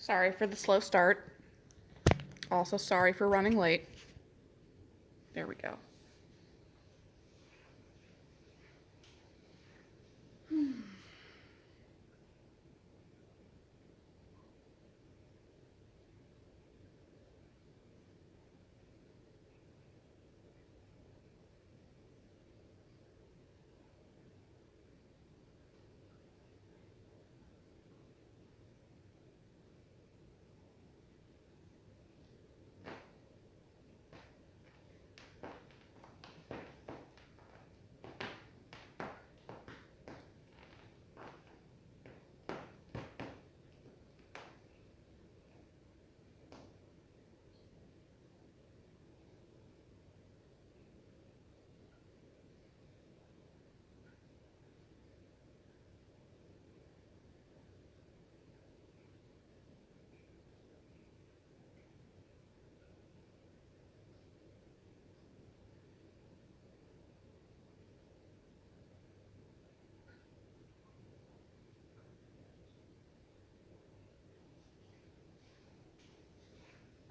Sorry for the slow start. Also, sorry for running late. There we go.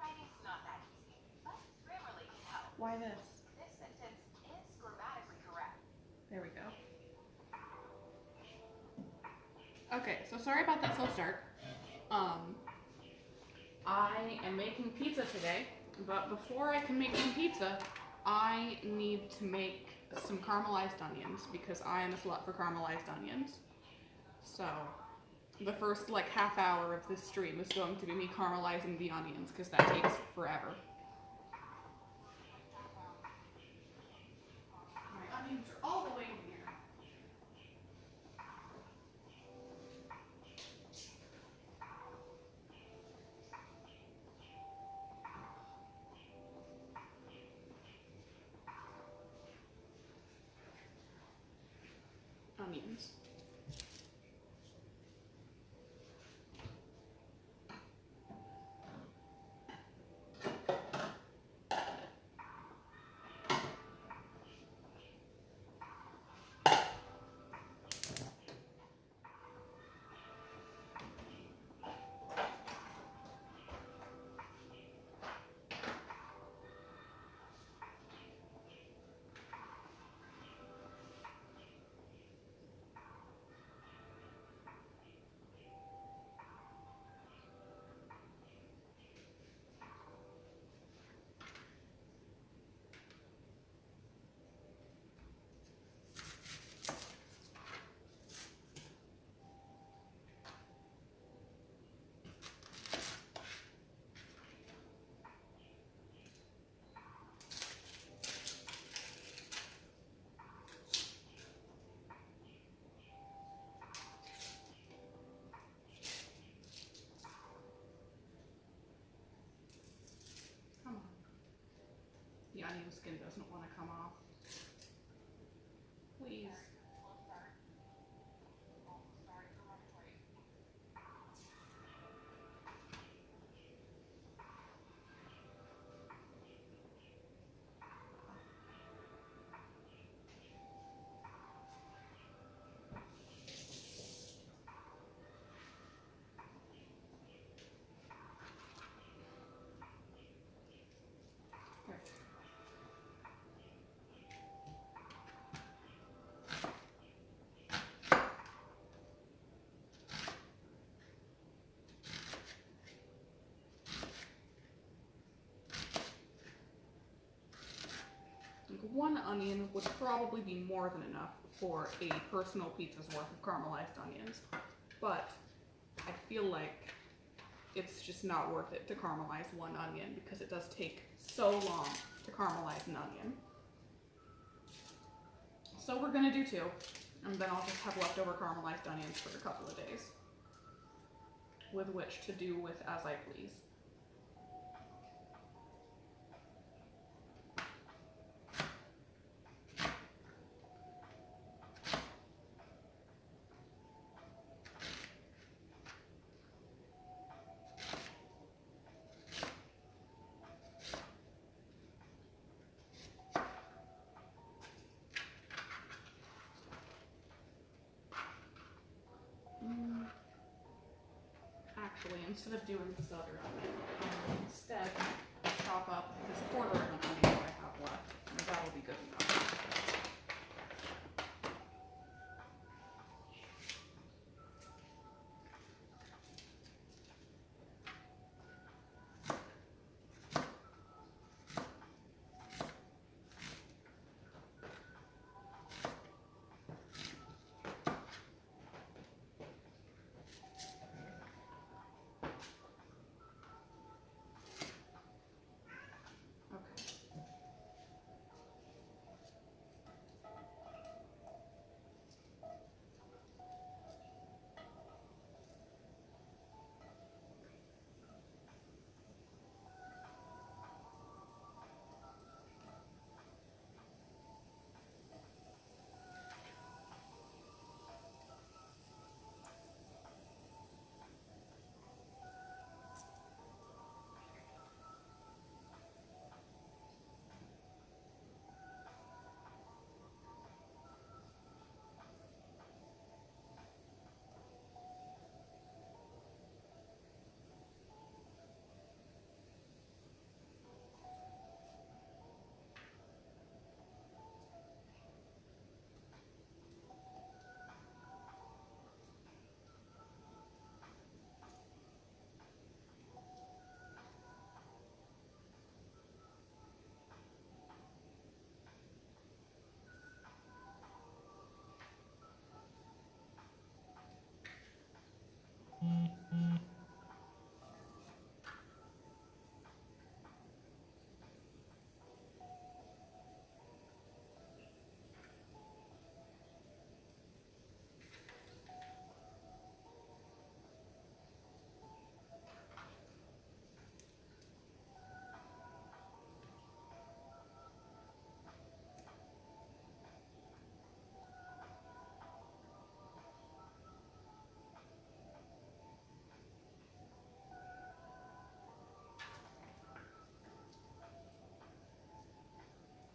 Writing's not that easy, but Grammarly can help. Why this? This sentence is grammatically correct. There we go. Okay, so sorry about that slow start. I am making pizza today, but before I can make some pizza, I need to make some caramelized onions because I am a slut for caramelized onions. So, the first half hour of this stream is going to be me caramelizing the onions because that takes forever. My onions are all the way in here. Onions. Come on. The onion skin doesn't want to come off. Please. One onion would probably be more than enough for a personal pizza's worth of caramelized onions, but I feel like it's just not worth it to caramelize one onion because it does take so long to caramelize an onion. So we're gonna do two, and then I'll just have leftover caramelized onions for a couple of days, with which to do with as I please. actually, instead of doing this other onion, instead chop up this quarter of an onion that I have left, and that'll be good enough.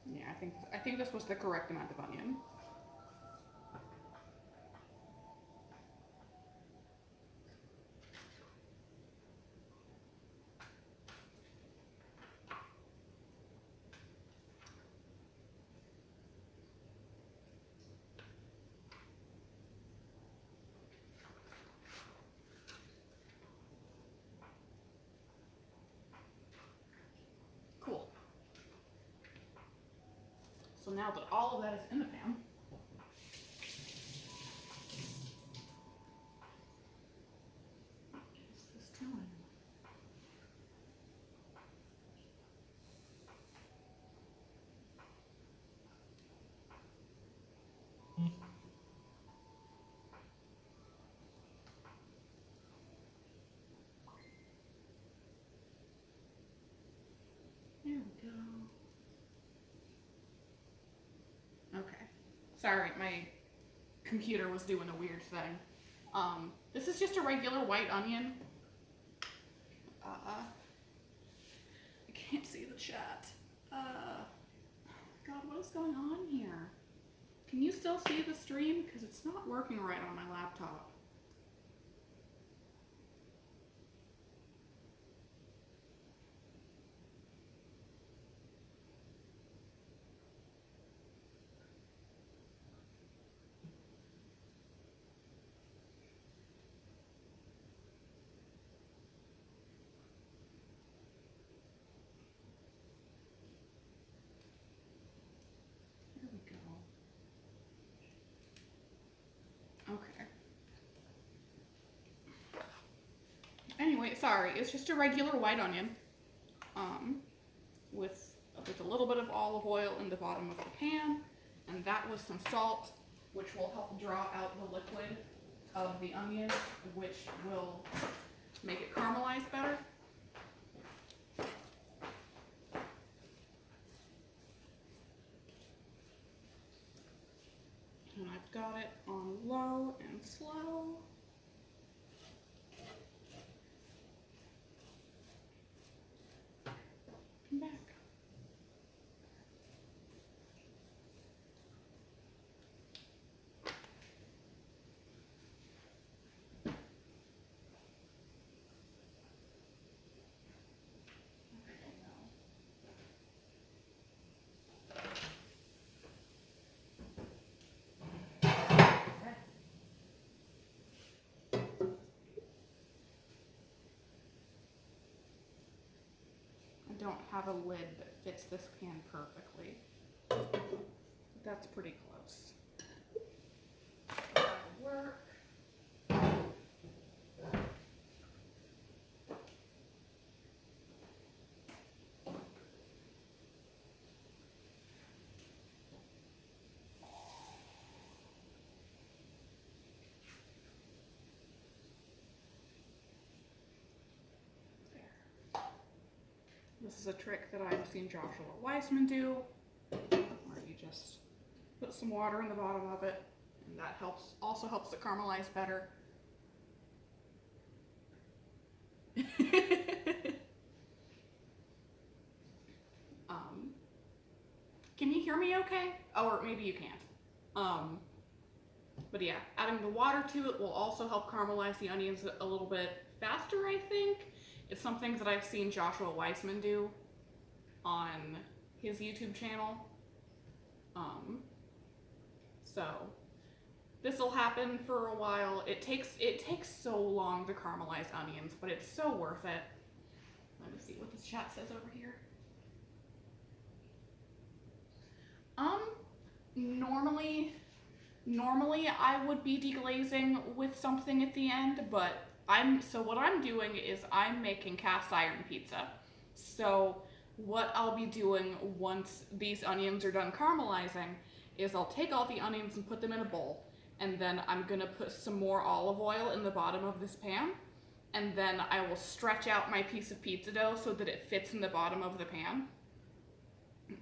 Yeah, I think this was the correct amount of onion. Cool. So now that all of that is in the pan, what's this doing? There we go. Okay. Sorry, my computer was doing a weird thing. This is just a regular white onion. I can't see the chat. God, what is going on here? Can you still see the stream? Because it's not working right on my laptop. There we go. Okay. Anyway, sorry, it's just a regular white onion, with a little bit of olive oil in the bottom of the pan, and that was some salt, which will help draw out the liquid of the onion, which will make it caramelize better. And I've got it on low and slow. Come back. have a lid that fits this pan perfectly. That's pretty close. That'll work. This is a trick that I've seen Joshua Weissman do, where you just put some water in the bottom of it, and that also helps it caramelize better. Can you hear me okay? Oh, or maybe you can't. But yeah, adding the water to it will also help caramelize the onions a little bit faster, I think. It's something that I've seen Joshua Weissman do on his YouTube channel. So this will happen for a while. It takes so long to caramelize onions, but it's so worth it. Let me see what this chat says over here. Normally I would be deglazing with something at the end, but what I'm doing is I'm making cast iron pizza. So what I'll be doing once these onions are done caramelizing is I'll take all the onions and put them in a bowl, and then I'm gonna put some more olive oil in the bottom of this pan, and then I will stretch out my piece of pizza dough so that it fits in the bottom of the pan,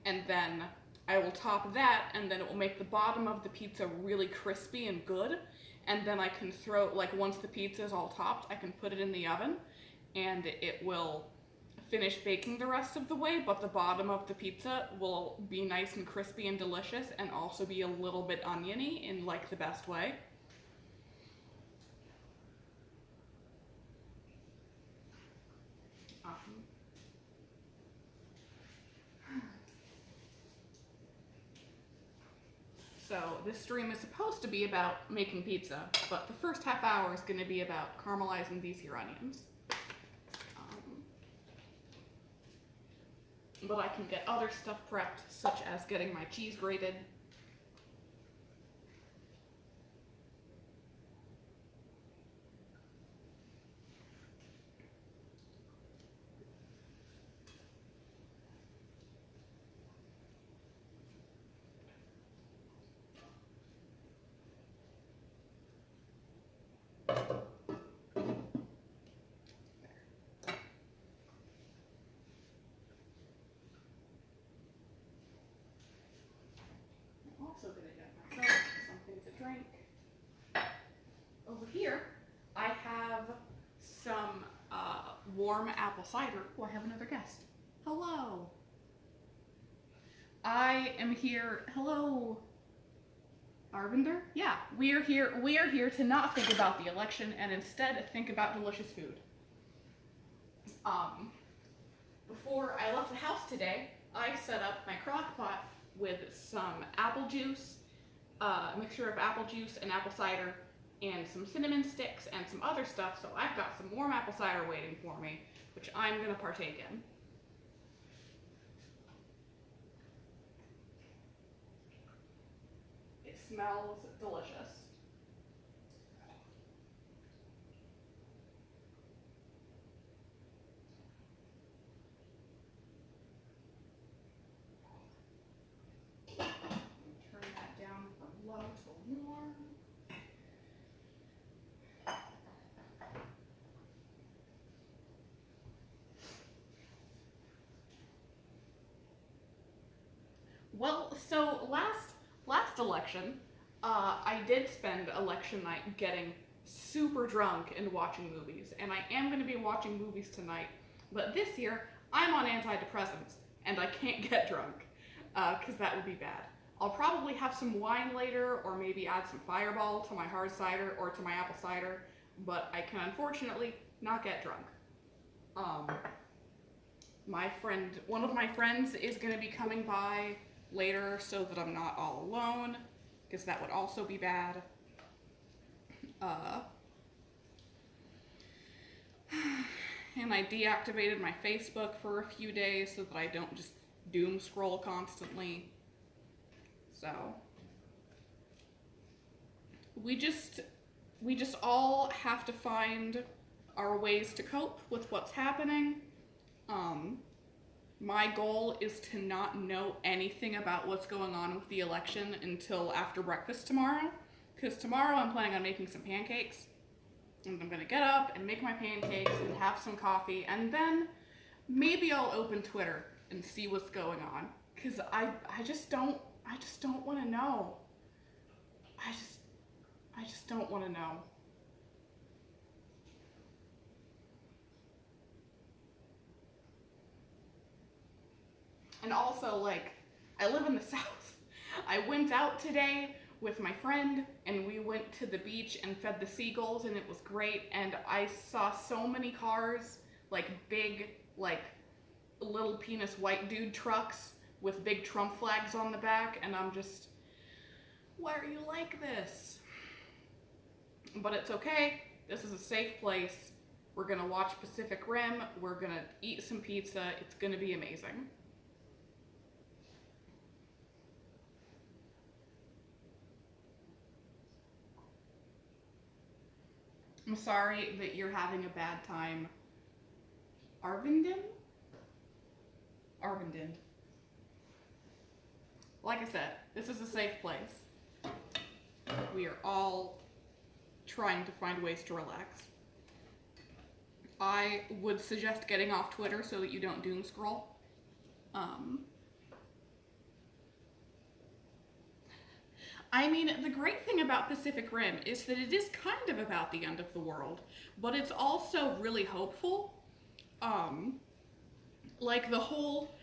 and then I will top that, and then it will make the bottom of the pizza really crispy and good. And then I can throw, like, once the pizza is all topped, I can put it in the oven, and it will finish baking the rest of the way, but the bottom of the pizza will be nice and crispy and delicious, and also be a little bit oniony in, like, the best way. So this stream is supposed to be about making pizza, but the first half hour is going to be about caramelizing these here onions. But I can get other stuff prepped, such as getting my cheese grated. Also gonna get myself something to drink. Over here, I have some warm apple cider. Oh, I have another guest. Hello. I am here. Hello, Arvinder. Yeah, we are here. We are here to not think about the election and instead think about delicious food. Before I left the house today, I set up my crock pot with some apple juice, a mixture of apple juice and apple cider, and some cinnamon sticks and some other stuff, so I've got some warm apple cider waiting for me, which I'm going to partake in. It smells delicious. Turn that down from low to warm. Well, so last election, I did spend election night getting super drunk and watching movies, and I am going to be watching movies tonight. But this year, I'm on antidepressants, and I can't get drunk, because that would be bad. I'll probably have some wine later, or maybe add some Fireball to my hard cider or to my apple cider, but I can unfortunately not get drunk. One of my friends is going to be coming by later so that I'm not all alone, because that would also be bad. And I deactivated my Facebook for a few days so that I don't just doom scroll constantly. So we just all have to find our ways to cope with what's happening. My goal is to not know anything about what's going on with the election until after breakfast tomorrow, because tomorrow I'm planning on making some pancakes. And I'm gonna get up and make my pancakes and have some coffee, and then maybe I'll open Twitter and see what's going on, because I just don't want to know. I just don't want to know. And also, like, I live in the South. I went out today with my friend and we went to the beach and fed the seagulls, and it was great. And I saw so many cars, like big, like little penis white dude trucks with big Trump flags on the back, and I'm just, why are you like this? But it's okay. This is a safe place. We're gonna watch Pacific Rim. We're gonna eat some pizza. It's gonna be amazing. I'm sorry that you're having a bad time. Arvindin? Arvindin. Like I said, this is a safe place. We are all trying to find ways to relax. I would suggest getting off Twitter so that you don't doom scroll. I mean, the great thing about Pacific Rim is that it is kind of about the end of the world, but it's also really hopeful. Like the whole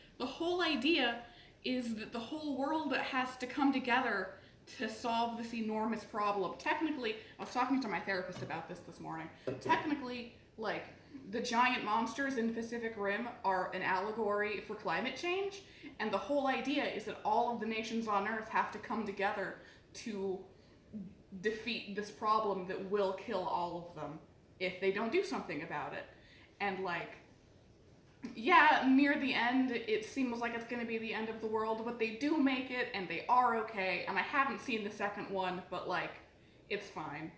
idea is that the whole world has to come together to solve this enormous problem. Technically, I was talking to my therapist about this morning. Technically, like, the giant monsters in Pacific Rim are an allegory for climate change, and the whole idea is that all of the nations on Earth have to come together to defeat this problem that will kill all of them if they don't do something about it. And, like, yeah, near the end, it seems like it's going to be the end of the world, but they do make it, and they are okay, and I haven't seen the second one, but, like, it's fine.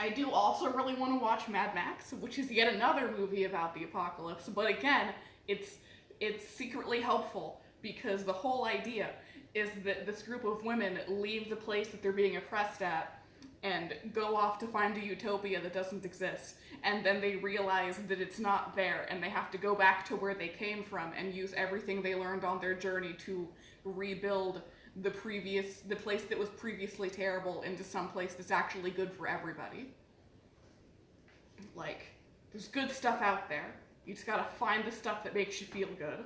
I do also really want to watch Mad Max, which is yet another movie about the apocalypse, but again, it's secretly helpful, because the whole idea is that this group of women leave the place that they're being oppressed at and go off to find a utopia that doesn't exist, and then they realize that it's not there, and they have to go back to where they came from and use everything they learned on their journey to rebuild the place that was previously terrible into some place that's actually good for everybody. Like, there's good stuff out there. You just gotta find the stuff that makes you feel good.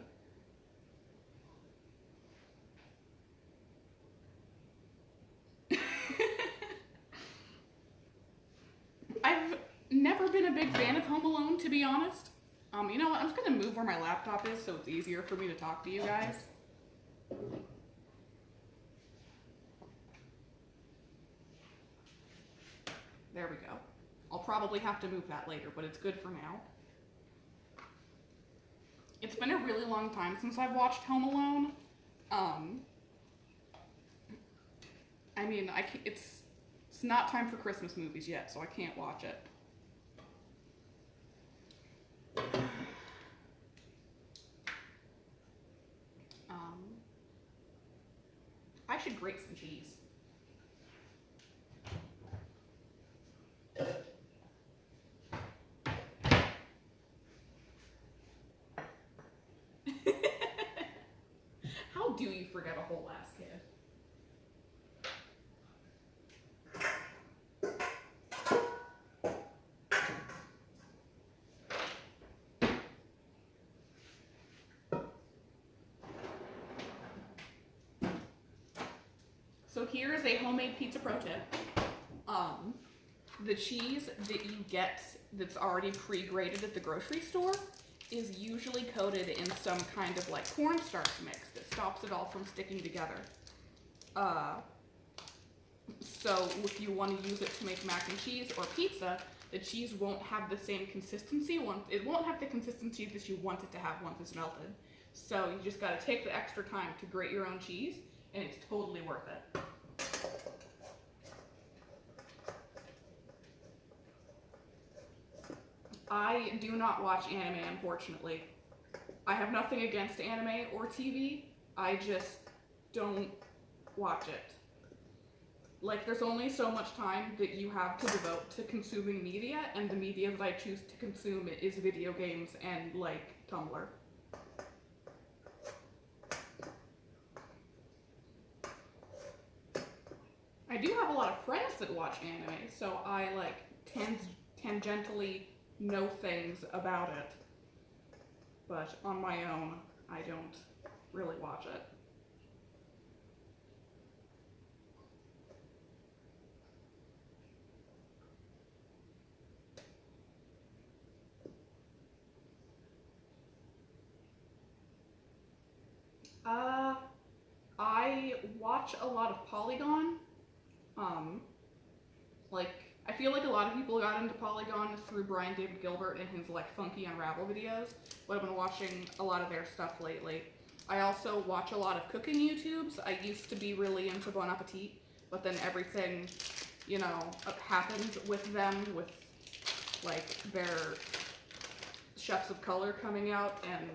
I've never been a big fan of Home Alone, to be honest. You know what? I'm just gonna move where my laptop is so it's easier for me to talk to you guys. There we go. I'll probably have to move that later, but it's good for now. It's been a really long time since I've watched Home Alone. I mean, it's not time for Christmas movies yet, so I can't watch it. I should grate some cheese. How do you forget a whole ass kid? So here's a homemade pizza pro tip. The cheese that you get that's already pre-grated at the grocery store is usually coated in some kind of like cornstarch mix that stops it all from sticking together. So if you want to use it to make mac and cheese or pizza, the cheese won't have the same consistency. It won't have the consistency that you want it to have once it's melted. So you just got to take the extra time to grate your own cheese, and it's totally worth it. I do not watch anime, unfortunately. I have nothing against anime or TV. I just don't watch it. Like, there's only so much time that you have to devote to consuming media, and the media that I choose to consume is video games and, like, Tumblr. I do have a lot of friends that watch anime, so I, like, tangentially know things about it. But on my own, I don't really watch it. I watch a lot of Polygon. Like, I feel like a lot of people got into Polygon through Brian David Gilbert and his, like, Funky Unravel videos, but I've been watching a lot of their stuff lately. I also watch a lot of cooking YouTubes. I used to be really into Bon Appetit, but then everything, you know, happened with them, with, like, their Chefs of Color coming out and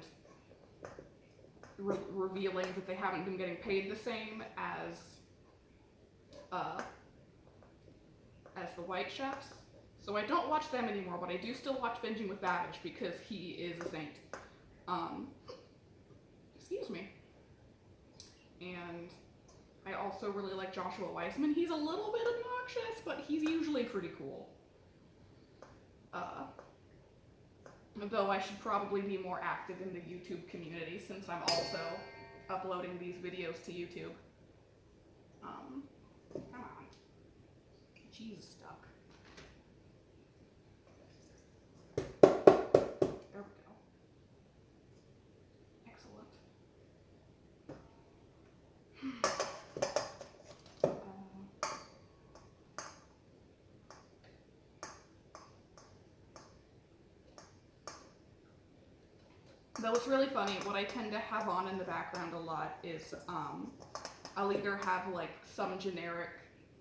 revealing that they haven't been getting paid the same as the white chefs. So I don't watch them anymore, but I do still watch Binging with Babbage because he is a saint. Excuse me. And I also really like Joshua Weissman. He's a little bit obnoxious, but he's usually pretty cool. Though I should probably be more active in the YouTube community since I'm also uploading these videos to YouTube. Come on. Cheese is stuck. There we go. Excellent. Though it's really funny, what I tend to have on in the background a lot is I'll either have like some generic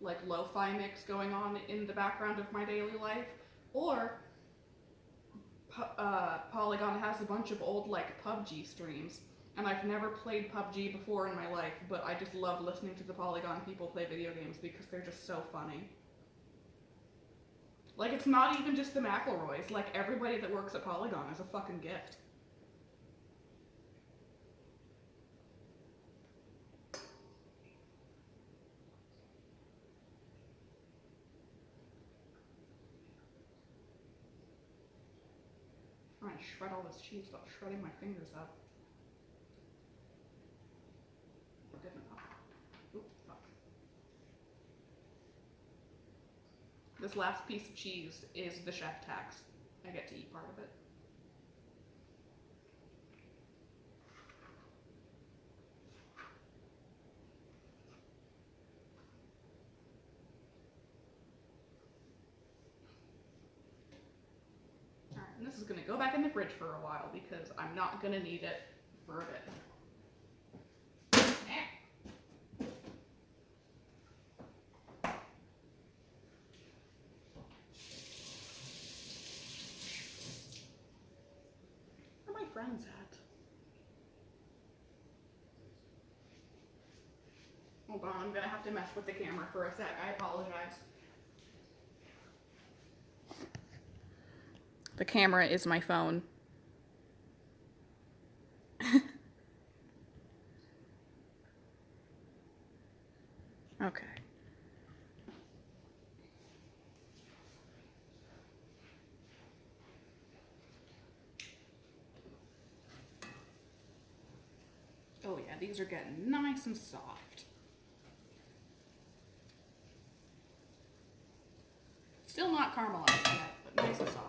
like lo-fi mix going on in the background of my daily life, or Polygon has a bunch of old like PUBG streams, and I've never played PUBG before in my life, but I just love listening to the Polygon people play video games because they're just so funny. Like, it's not even just the McElroys, like everybody that works at Polygon is a fucking gift. I'm trying to shred all this cheese without shredding my fingers up. Good enough. Oops, fuck. This last piece of cheese is the chef tax. I get to eat part of it. Alright, and this is gonna go back in the fridge for a while because I'm not gonna need it for a bit. Where are my friends at? Hold on, I'm gonna have to mess with the camera for a sec. I apologize. The camera is my phone. Okay. Oh yeah, these are getting nice and soft. Still not caramelized yet, but nice and soft.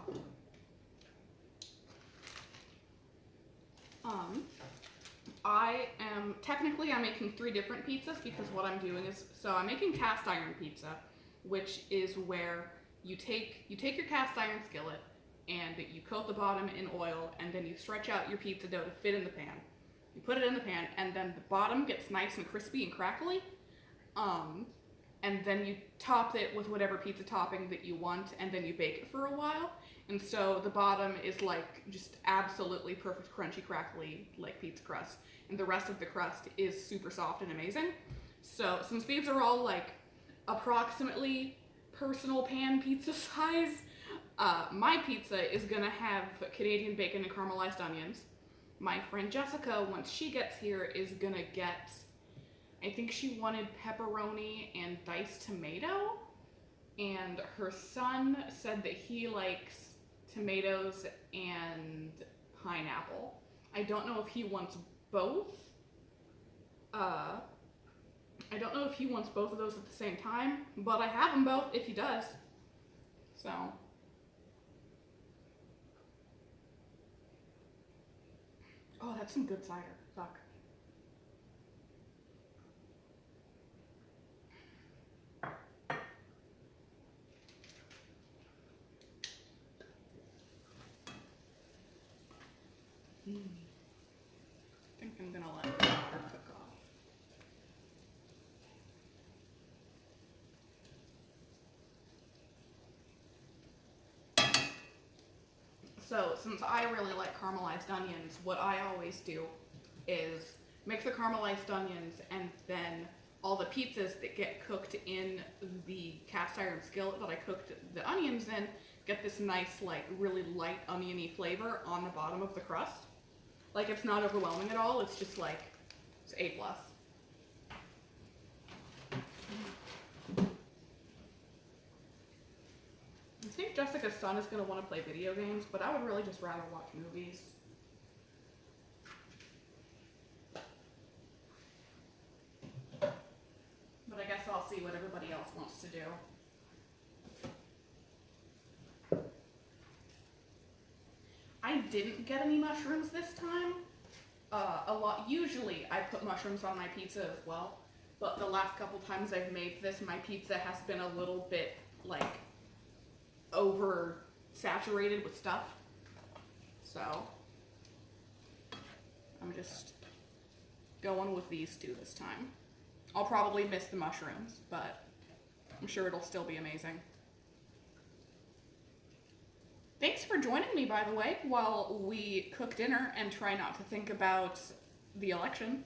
I am technically I'm making 3 different pizzas because what I'm doing is, so I'm making cast iron pizza, which is where you take your cast iron skillet and you coat the bottom in oil, and then you stretch out your pizza dough to fit in the pan. You put it in the pan, and then the bottom gets nice and crispy and crackly. And then you top it with whatever pizza topping that you want, and then you bake it for a while. And so the bottom is like just absolutely perfect, crunchy, crackly, like pizza crust. And the rest of the crust is super soft and amazing. So since these are all like approximately personal pan pizza size, my pizza is gonna have Canadian bacon and caramelized onions. My friend Jessica, once she gets here, is gonna get, I think she wanted pepperoni and diced tomato. And her son said that he likes tomatoes and pineapple. I don't know if he wants both. I don't know if he wants both of those at the same time, but I have them both if he does. So. Oh, that's some good cider. Fuck. I think I'm gonna let the water cook off. So, since I really like caramelized onions, what I always do is make the caramelized onions, and then all the pizzas that get cooked in the cast iron skillet that I cooked the onions in get this nice, like, really light oniony flavor on the bottom of the crust. Like, it's not overwhelming at all, it's just like, it's A+. I think Jessica's son is going to want to play video games, but I would really just rather watch movies. But I guess I'll see what everybody else wants to do. I didn't get any mushrooms this time. Usually I put mushrooms on my pizza as well, but the last couple times I've made this, my pizza has been a little bit, like, over saturated with stuff. So I'm just going with these 2 this time. I'll probably miss the mushrooms, but I'm sure it'll still be amazing. Thanks for joining me, by the way, while we cook dinner and try not to think about the election.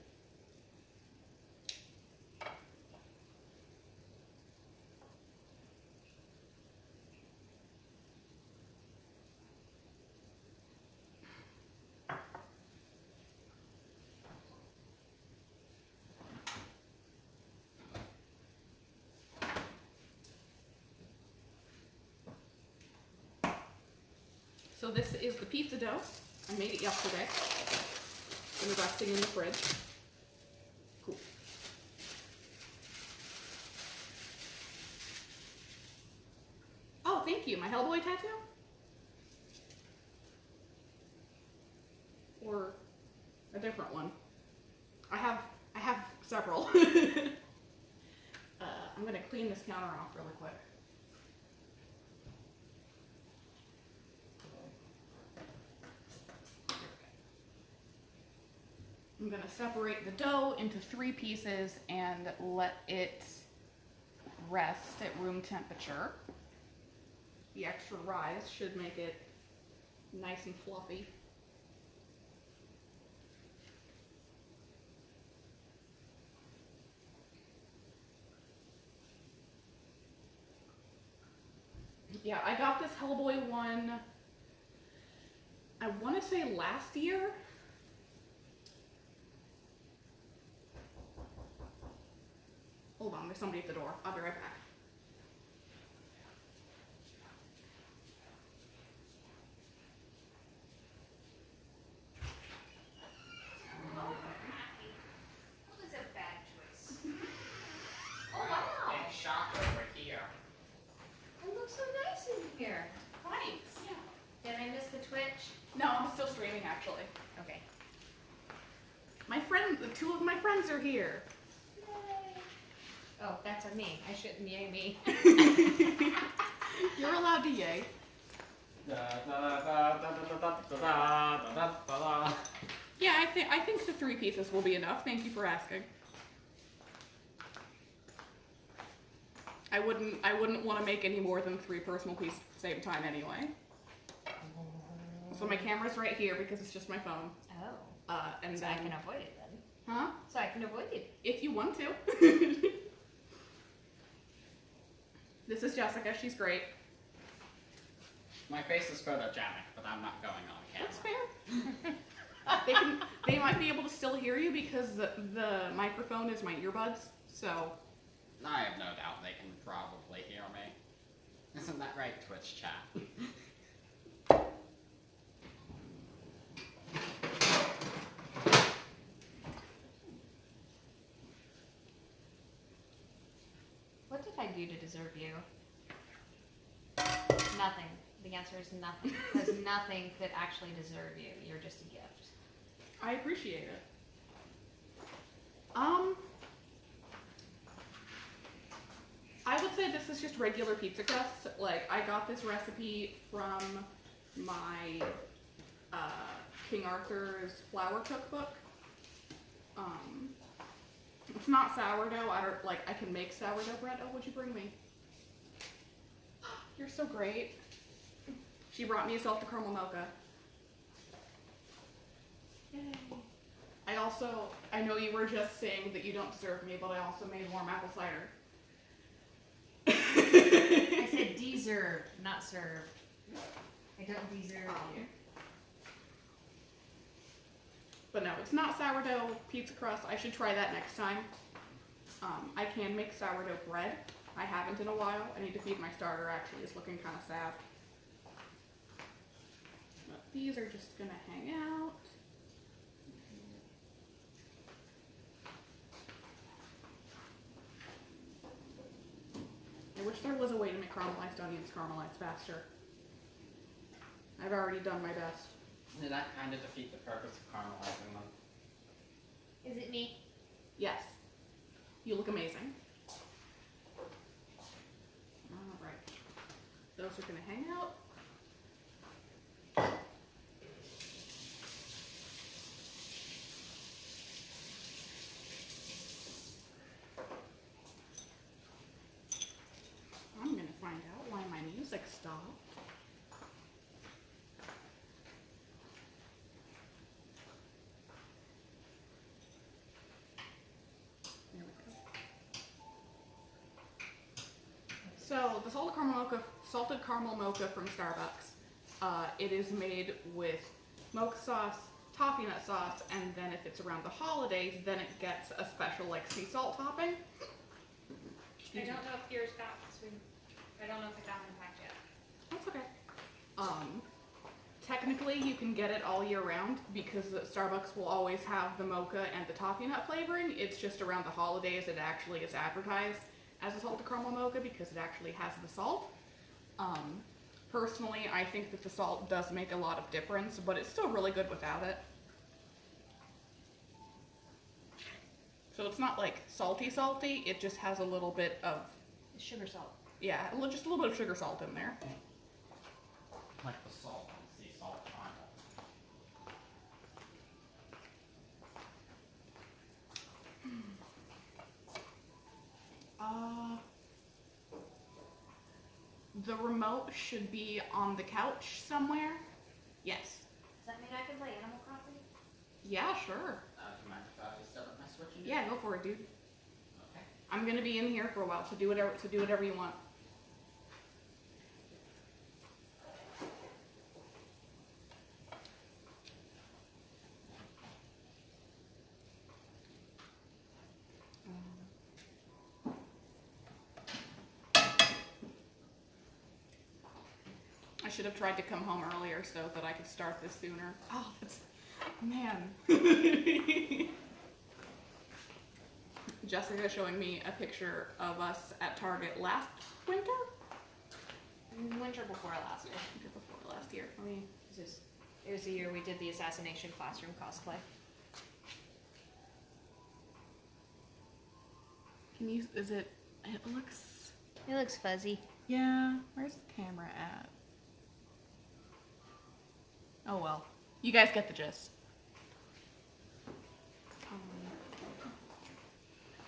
So this is the pizza dough. I made it yesterday. Been resting in the fridge. Cool. Oh, thank you. My Hellboy tattoo? Or a different one? I have several. I'm gonna clean this counter off really quick. I'm going to separate the dough into 3 pieces and let it rest at room temperature. The extra rise should make it nice and fluffy. Yeah, I got this Hellboy one, I want to say last year. Hold on, there's somebody at the door. I'll be right back. That was a bad choice. Oh, wow. And shop over here. It looks so nice in here. Thanks. Yeah. Did I miss the Twitch? No, I'm still streaming actually. Okay. My friend, 2 of my friends are here. Oh, that's on me. I shouldn't yay me. You're allowed to yay. Yeah, I think the 3 pieces will be enough. Thank you for asking. I wouldn't want to make any more than 3 personal pieces at the same time anyway. So my camera's right here because it's just my phone. Oh. And So then, I can avoid it then. huh? So I can avoid it. If you want to. This is Jessica. She's great. My face is photogenic, but I'm not going on camera. That's fair. They might be able to still hear you because the microphone is my earbuds. So I have no doubt they can probably hear me. Isn't that right, Twitch chat? What did I do to deserve you? Nothing. The answer is nothing. Because nothing could actually deserve you. You're just a gift. I appreciate it. I would say this is just regular pizza crust. Like, I got this recipe from my King Arthur's flour cookbook. It's not sourdough. I can make sourdough bread. Oh, what'd you bring me? You're so great. She brought me a salted caramel mocha. Yay. I know you were just saying that you don't deserve me, but I also made warm apple cider. I said deserve, not serve. I don't deserve you. But no, it's not sourdough pizza crust. I should try that next time. I can make sourdough bread. I haven't in a while. I need to feed my starter, actually. It's looking kind of sad. But these are just gonna hang out. I wish there was a way to make caramelized onions caramelize faster. I've already done my best. Did that kind of defeat the purpose of caramelizing them? Is it me? Yes. You look amazing. Alright. Those are gonna hang out. I'm gonna find out why my music stopped. There we go. So the salted caramel mocha from Starbucks. It is made with mocha sauce, toffee nut sauce, and then if it's around the holidays, then it gets a special like sea salt topping. I don't know if yours got I don't know if it got impact yet. That's okay. Technically, you can get it all year round because Starbucks will always have the mocha and the toffee nut flavoring. It's just around the holidays it actually is advertised as a salted caramel mocha because it actually has the salt. Personally, I think that the salt does make a lot of difference, but it's still really good without it. So it's not like salty, it just has a little bit of, Sugar salt. yeah, just a little bit of sugar salt in there. Like the salt on sea salt caramel. The remote should be on the couch somewhere. Yes. Does that mean I can play Animal Crossing? Yeah, sure. Do you mind if I set up my switching? Yeah, go for it, dude. Okay. I'm gonna be in here for a while, so do whatever you want. I should have tried to come home earlier so that I could start this sooner. Oh, that's... man. Jessica showing me a picture of us at Target last winter? Winter before last year. Winter before last year. I mean, It was the year we did the Assassination Classroom cosplay. it looks, It looks fuzzy. yeah, where's the camera at? Oh well, you guys get the gist.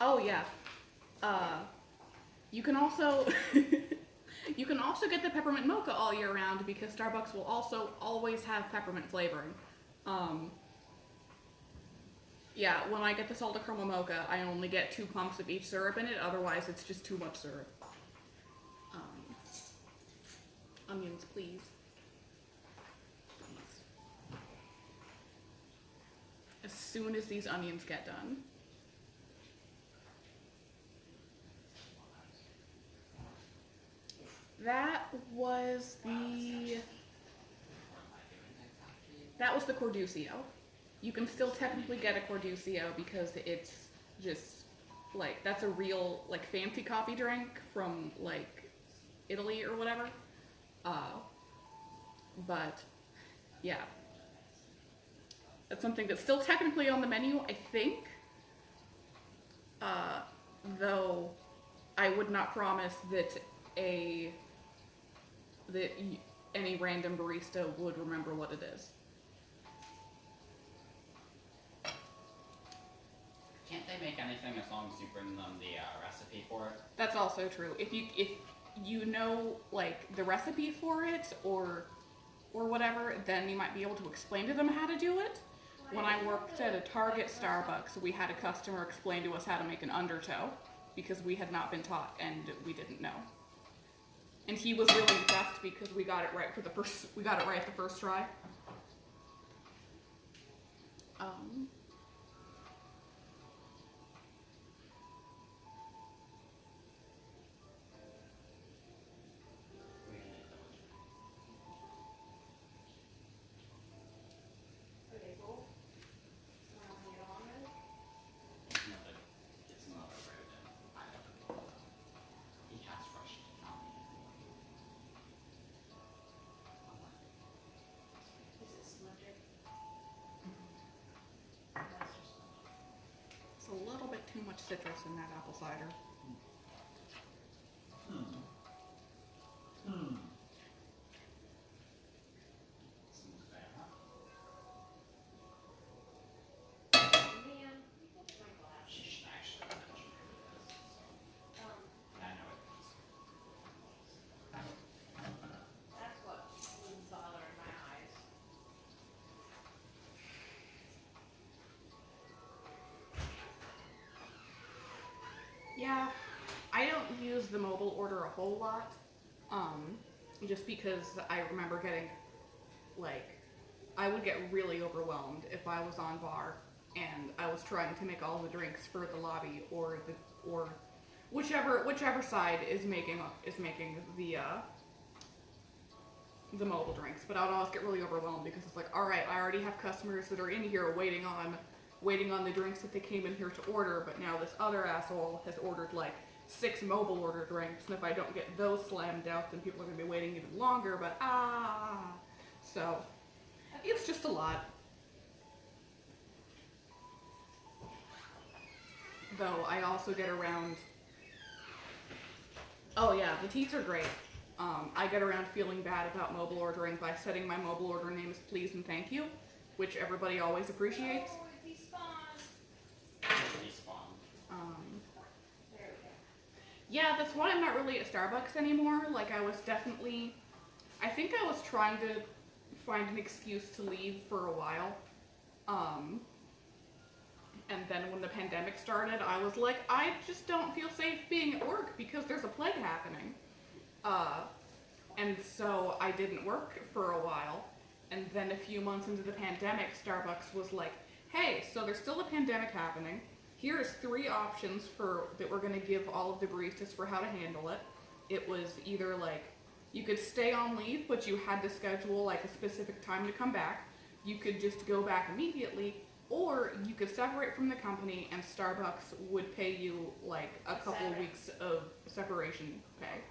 Oh yeah, you can also, you can also get the peppermint mocha all year round because Starbucks will also always have peppermint flavoring. Yeah, when I get the salted caramel mocha, I only get 2 pumps of each syrup in it, otherwise it's just too much syrup. Onions, please. Please. As soon as these onions get done. That was the Cordusio. You can still technically get a Cordusio because it's just like, that's a real like fancy coffee drink from like Italy or whatever. But yeah, that's something that's still technically on the menu, I think. Though I would not promise that any random barista would remember what it is. Can't they make anything as long as you bring them the recipe for it? That's also true. If you know like the recipe for it or whatever, then you might be able to explain to them how to do it. When I worked at a Target Starbucks, we had a customer explain to us how to make an undertow because we had not been taught and we didn't know. And he was really impressed because we got it right at the first try. It's another road and I haven't told him. He has rushed to tell me. It's a little bit too much citrus in that apple cider. Seems fair. She should actually mention who it is. So. I know it is. That's what was bothering my eyes. Yeah, I don't use the mobile order a whole lot, just because I remember getting, like, I would get really overwhelmed if I was on bar and I was trying to make all the drinks for the lobby or whichever side is making the mobile drinks. But I would always get really overwhelmed because it's like, all right, I already have customers that are in here waiting on the drinks that they came in here to order, but now this other asshole has ordered like 6 mobile order drinks, and if I don't get those slammed out, then people are going to be waiting even longer, but so it's just a lot. Though I also get around, oh yeah, the teats are great. I get around feeling bad about mobile ordering by setting my mobile order name as please and thank you, which everybody always appreciates. Oh, it despawned. Respawn. There we go. Yeah, that's why I'm not really at Starbucks anymore. Like, I think I was trying to find an excuse to leave for a while. And then when the pandemic started, I was like, I just don't feel safe being at work because there's a plague happening. And so I didn't work for a while. And then a few months into the pandemic, Starbucks was like, hey, so there's still a pandemic happening. Here's 3 options that we're gonna give all of the baristas for how to handle it. It was either like, you could stay on leave, but you had to schedule like a specific time to come back. You could just go back immediately, or you could separate from the company and Starbucks would pay you like a couple of weeks of separation pay.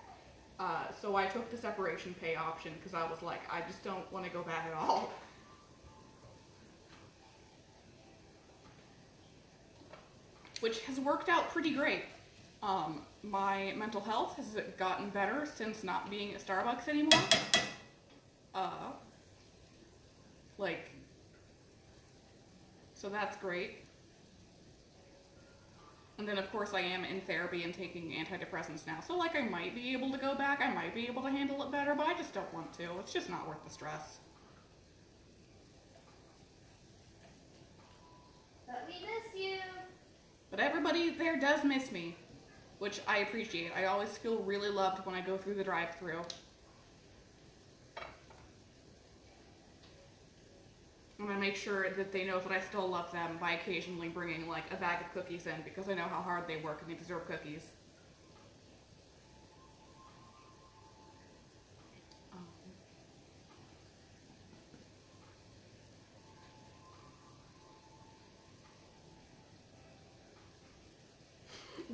So I took the separation pay option because I was like, I just don't want to go back at all. Which has worked out pretty great. My mental health has gotten better since not being at Starbucks anymore. Like, so that's great. And then, of course, I am in therapy and taking antidepressants now. So, like, I might be able to go back. I might be able to handle it better, but I just don't want to. It's just not worth the stress. But we miss you. But everybody there does miss me, which I appreciate. I always feel really loved when I go through the drive-thru. I'm gonna make sure that they know that I still love them by occasionally bringing, like, a bag of cookies in, because I know how hard they work and they deserve cookies.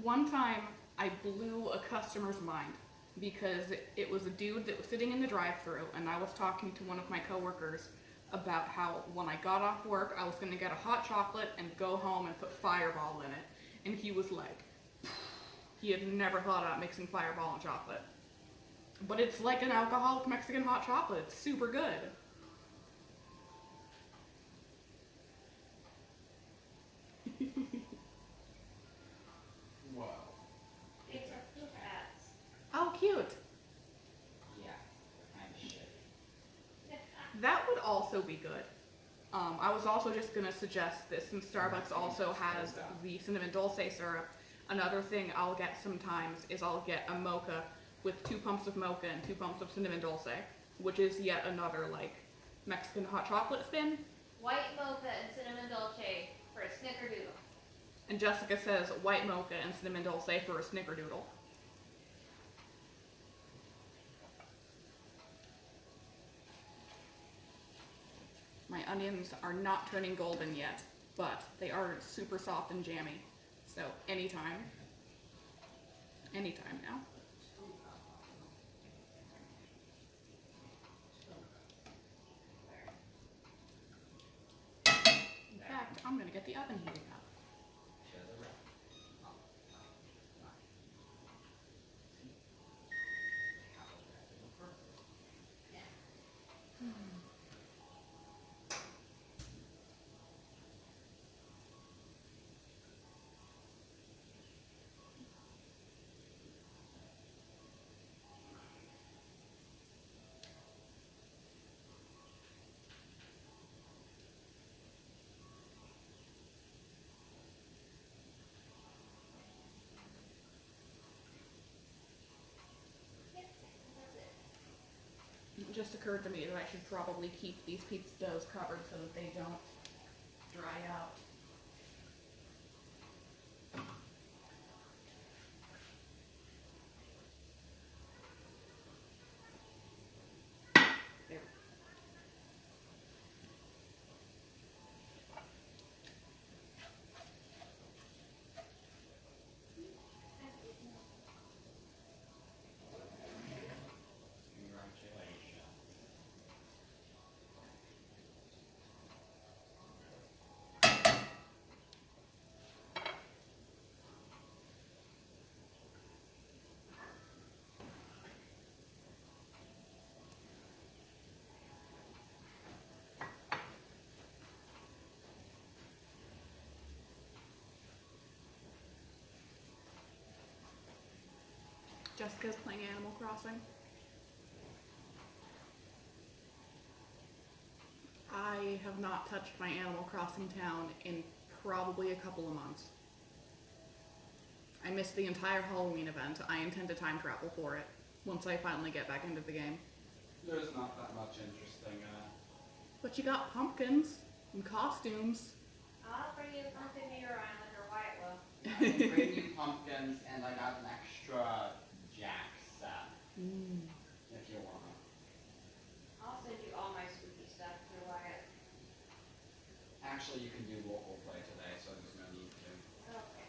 One time, I blew a customer's mind because it was a dude that was sitting in the drive-thru, and I was talking to one of my coworkers about how when I got off work, I was going to get a hot chocolate and go home and put Fireball in it. And he was like, he had never thought about mixing Fireball and chocolate. But it's like an alcoholic Mexican hot chocolate. It's super good. Whoa. It's a poop ass. Oh, cute. Yeah. Kind of shit. That would also be good. I was also just gonna suggest this, since Starbucks also has the cinnamon dulce syrup. Another thing I'll get sometimes is I'll get a mocha with 2 pumps of mocha and 2 pumps of cinnamon dulce, which is yet another, like, Mexican hot chocolate spin. White mocha and cinnamon dolce for a snickerdoodle. And Jessica says white mocha and cinnamon dulce for a snickerdoodle. My onions are not turning golden yet, but they are super soft and jammy. So anytime. Anytime now. In fact, I'm gonna get the oven heating up. To the right. Oh, right. It just occurred to me that I should probably keep these pizza doughs covered so that they don't dry out. There. Congratulations. Jessica's playing Animal Crossing. I have not touched my Animal Crossing town in probably a couple of months. I missed the entire Halloween event. I intend to time travel for it once I finally get back into the game. There's not that much interesting in it. But you got pumpkins and costumes. I'll bring you a pumpkin to your island, or Wyatt will. I can bring you pumpkins, and I got an extra Jack set, if you want it. I'll send you all my spooky stuff through Wyatt. Actually, you can do local play today, so there's no need to. Okay.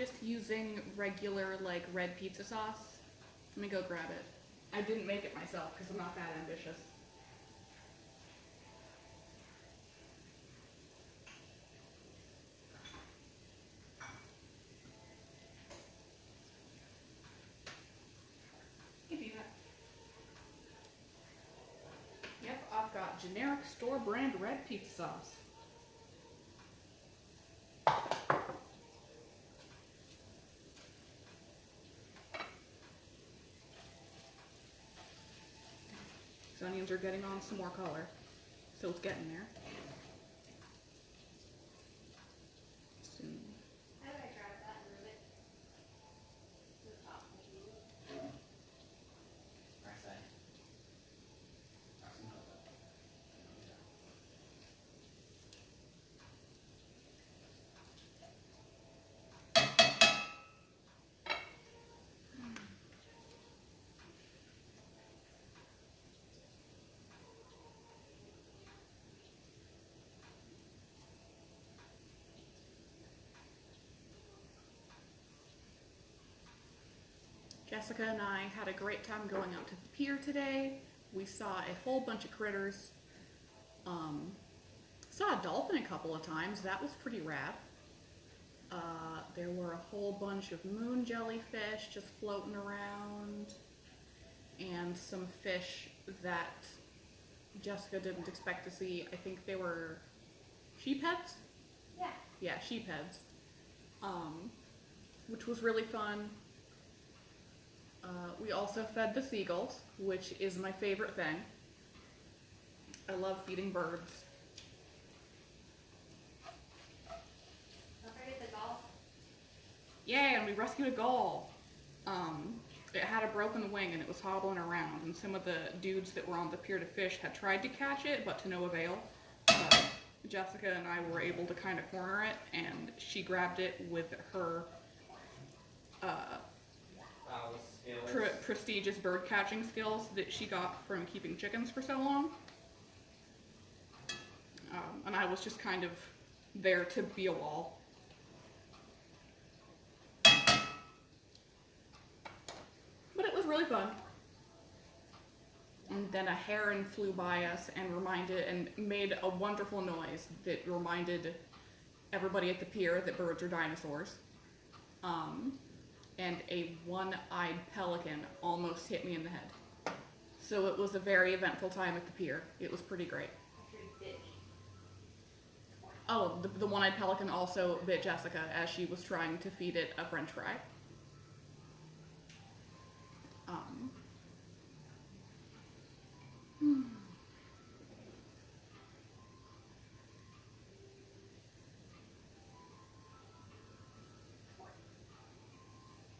just using regular, like, red pizza sauce. Let me go grab it. I didn't make it myself because I'm not that ambitious. Give me that. Yep, I've got generic store brand red pizza sauce. These onions are getting on some more color, so it's getting there. Soon. How do I grab that and move it to the top? Press A. Press and hold it. Jessica and I had a great time going out to the pier today. We saw a whole bunch of critters. Saw a dolphin a couple of times. That was pretty rad. There were a whole bunch of moon jellyfish just floating around, and some fish that Jessica didn't expect to see. I think they were sheepheads? Yeah. Yeah, sheepheads. Which was really fun. We also fed the seagulls, which is my favorite thing. I love feeding birds. Don't forget the golf. Yay, and we rescued a gull. It had a broken wing and it was hobbling around, and some of the dudes that were on the pier to fish had tried to catch it, but to no avail. Jessica and I were able to kind of corner it, and she grabbed it with her prestigious bird catching skills that she got from keeping chickens for so long. And I was just kind of there to be a wall. But it was really fun. And then a heron flew by us and made a wonderful noise that reminded everybody at the pier that birds are dinosaurs. And a one-eyed pelican almost hit me in the head. So it was a very eventful time at the pier. It was pretty great. Oh, the one-eyed pelican also bit Jessica as she was trying to feed it a french fry.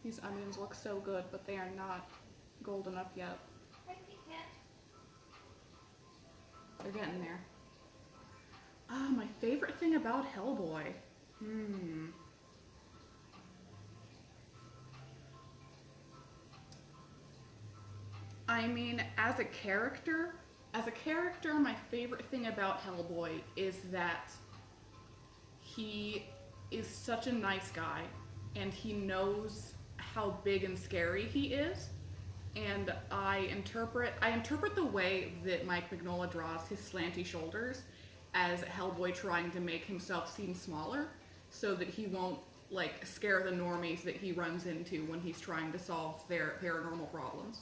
These onions look so good, but they are not golden up yet. They're getting there. Ah, my favorite thing about Hellboy. I mean, as a character, my favorite thing about Hellboy is that he is such a nice guy, and he knows how big and scary he is. And I interpret the way that Mike Mignola draws his slanty shoulders as Hellboy trying to make himself seem smaller so that he won't like scare the normies that he runs into when he's trying to solve their paranormal problems.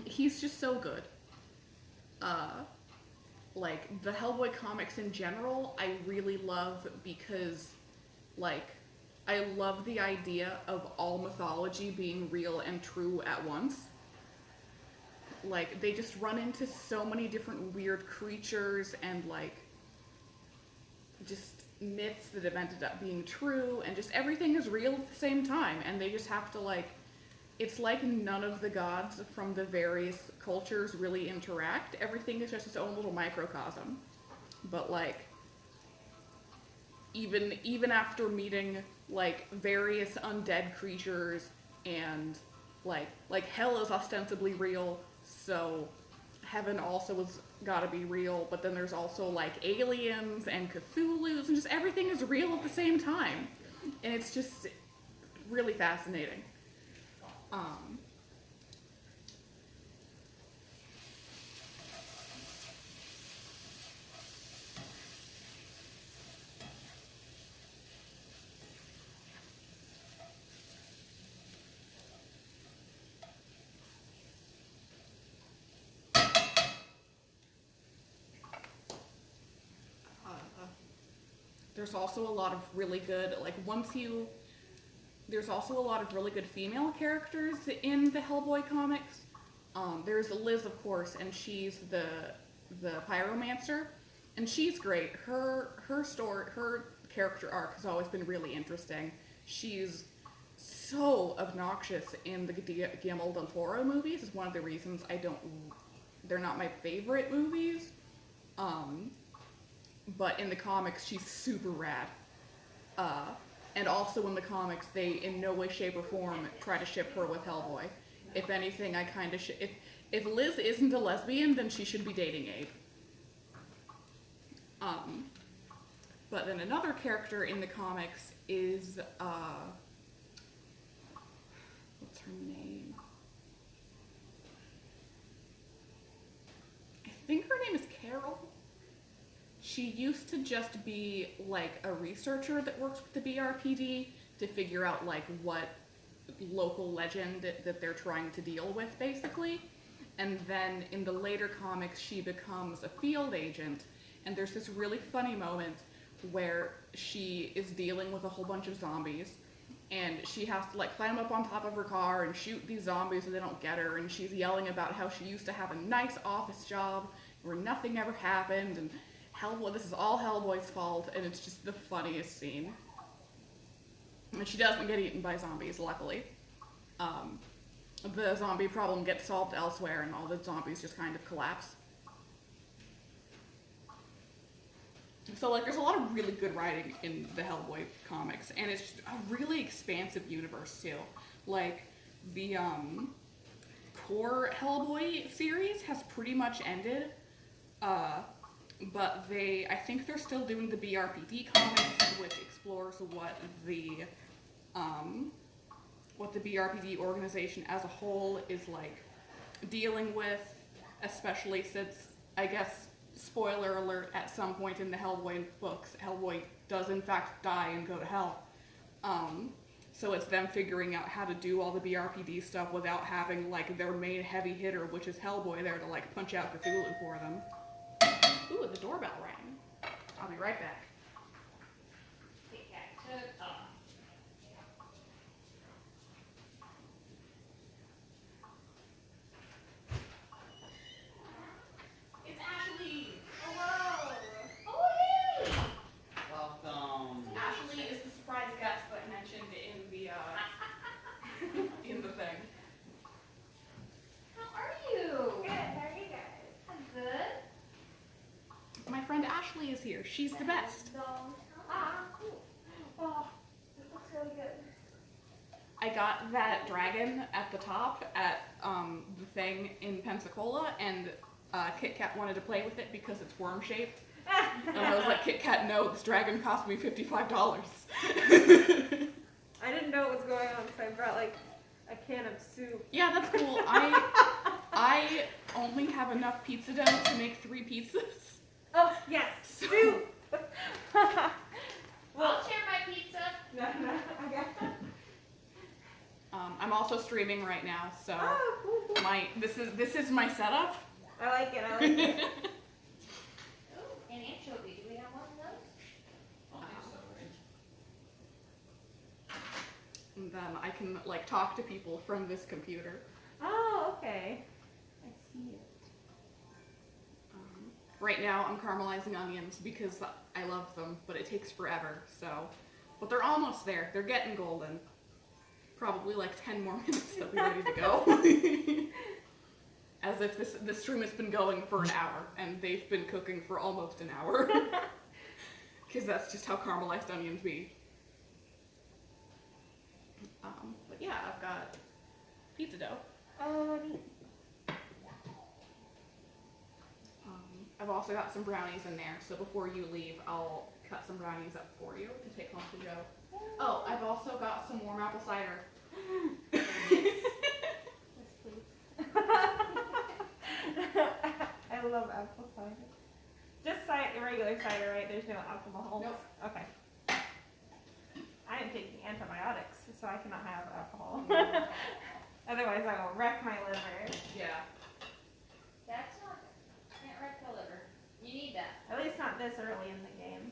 He's just so good. Like the Hellboy comics in general, I really love because like I love the idea of all mythology being real and true at once. Like, they just run into so many different weird creatures and, like, just myths that have ended up being true, and just everything is real at the same time, and they just have to, like, it's like none of the gods from the various cultures really interact. Everything is just its own little microcosm. But, like, even after meeting like various undead creatures and like hell is ostensibly real, so heaven also has got to be real, but then there's also like aliens and Cthulhu's and just everything is real at the same time, and it's just really fascinating. There's also a lot of really good, like there's also a lot of really good female characters in the Hellboy comics. There's Liz, of course, and she's the pyromancer, and she's great. Her character arc has always been really interesting. She's so obnoxious in the Guillermo del Toro movies. Is one of the reasons they're not my favorite movies. But in the comics, she's super rad. And also in the comics, they in no way, shape, or form try to ship her with Hellboy. If anything, I kind of if Liz isn't a lesbian, then she should be dating Abe. But then another character in the comics is what's her name? I think her name is Carol. She used to just be like a researcher that works with the BRPD to figure out like what local legend that they're trying to deal with, basically. And then in the later comics, she becomes a field agent, and there's this really funny moment where she is dealing with a whole bunch of zombies, and she has to like climb up on top of her car and shoot these zombies so they don't get her, and she's yelling about how she used to have a nice office job where nothing ever happened, and Hellboy, this is all Hellboy's fault, and it's just the funniest scene. And she doesn't get eaten by zombies, luckily. The zombie problem gets solved elsewhere, and all the zombies just kind of collapse. So, like, there's a lot of really good writing in the Hellboy comics, and it's just a really expansive universe, too. Like, the core Hellboy series has pretty much ended, but I think they're still doing the BRPD comics, which explores what the BRPD organization as a whole is like dealing with, especially since, I guess, spoiler alert, at some point in the Hellboy books, Hellboy does in fact die and go to hell. So it's them figuring out how to do all the BRPD stuff without having like their main heavy hitter, which is Hellboy, there to like punch out Cthulhu for them. Ooh, the doorbell rang. I'll be right back. Kit Kat took off. It's Ashley! Hello. Oh, hey! Welcome. Ashley is the surprise guest that I mentioned in the, in the thing. How are you? Good. How are you guys? I'm good. My friend Ashley is here. She's the best. Ah, cool. Oh, it looks really good. I got that dragon at the top at the thing in Pensacola, and Kit Kat wanted to play with it because it's worm shaped. And I was like, Kit Kat, no, this dragon cost me $55. I didn't know what was going on, so I brought like a can of soup. Yeah, that's cool. I only have enough pizza dough to make 3 pizzas. Oh, yes, soup! I'll share my pizza. No, I got that. I'm also streaming right now, so Oh, cool, cool. this is my setup. I like it, I like it. Oh, an anchovy. Do we have one of those? I think so, right? And then I can like talk to people from this computer. Oh, okay. I see it. Right now I'm caramelizing onions because I love them, but it takes forever, so. But they're almost there. They're getting golden. Probably like 10 more minutes, they'll be ready to go. As if this stream has been going for an hour, and they've been cooking for almost an hour. Because that's just how caramelized onions be. But yeah, I've got pizza dough. Oh, neat. I've also got some brownies in there, so before you leave, I'll cut some brownies up for you to take home to Joe. Oh, I've also got some warm apple cider. Yes, please. I love apple cider. Just regular cider, right? There's no alcohol. Nope. Okay. I am taking antibiotics, so I cannot have alcohol. Otherwise, I will wreck my liver. Yeah. That's not, can't wreck the liver. You need that. At least not this early in the game.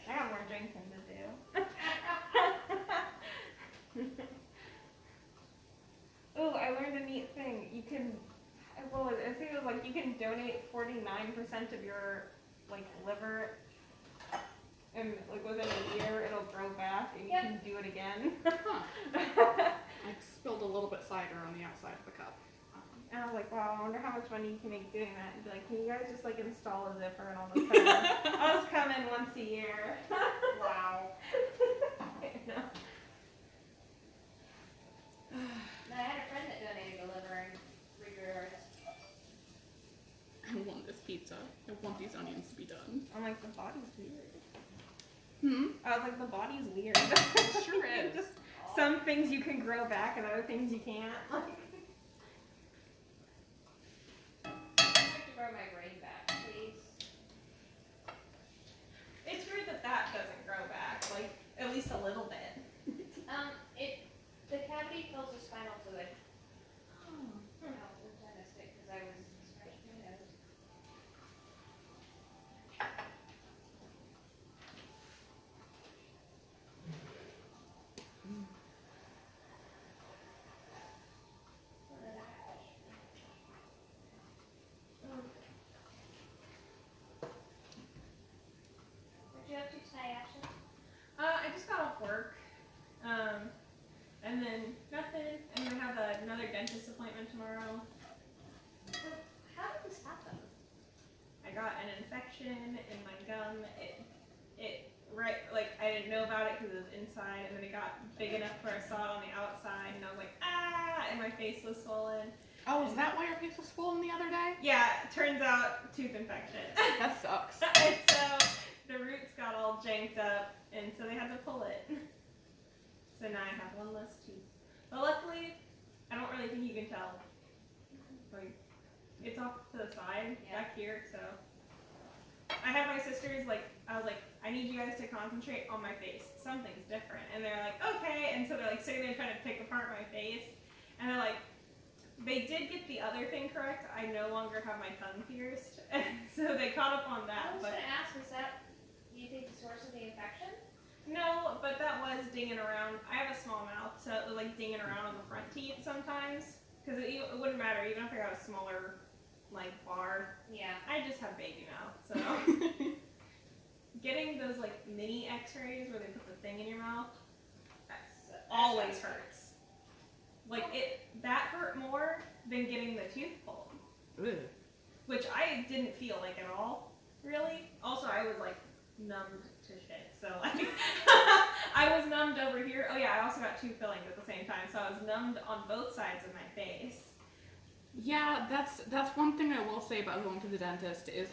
I got more drinking to do. Ooh, I learned a neat thing. You can, well, I think it was like you can donate 49% of your like liver, and like within a year it'll grow back, and you Yep. can do it again. Huh. I spilled a little bit cider on the outside of the cup. And I was like, wow, I wonder how much money you can make doing that. And be like, can you guys just like install a zipper and I'll just come in? I'll just come in once a year. Wow. I know. No, I had a friend that donated a liver and regrets. I want this pizza. I want these onions to be done. I'm like, the body's weird. Hmm? I was like, the body's weird. It sure is. Just some things you can grow back and other things you can't. Like, I have to grow my brain back, please. it's weird that that doesn't grow back, like, at least a little bit. The cavity fills with spinal fluid. I was in dentist because I was scratching my nose. What'd you up to tonight, Ashley? I just got off work, and then nothing, and I have another dentist appointment tomorrow. How did this happen? I got an infection in my gum. I didn't know about it because it was inside, and then it got big enough where I saw it on the outside, and I was like, ah, and my face was swollen. Oh, is that why your face was swollen the other day? Yeah, turns out tooth infection. That sucks. And so the roots got all janked up, and so they had to pull it. So now I have one less tooth. But luckily, I don't really think you can tell. Like, it's off to the side, Yeah. back here, so. I had my sisters, I was like, I need you guys to concentrate on my face. Something's different. And they're like, okay. And so they're like sitting there trying to pick apart my face. And they're like, they did get the other thing correct. I no longer have my tongue pierced. And so they caught up on I that. was But gonna ask, is that, do you think the source of the infection? no, but that was dinging around. I have a small mouth, so it was like dinging around on the front teeth sometimes. Because it wouldn't matter, even if I got a smaller, bar. Yeah. I just have baby mouth, so. Getting those, mini x-rays where they put the thing in your mouth always hurts. That hurt more than getting the tooth pulled. Ugh. Which I didn't feel like at all, really. Also, I was, numbed to shit, so, I was numbed over here. Oh, yeah, I also got tooth fillings at the same time, so I was numbed on both sides of my face. Yeah, that's one thing I will say about going to the dentist is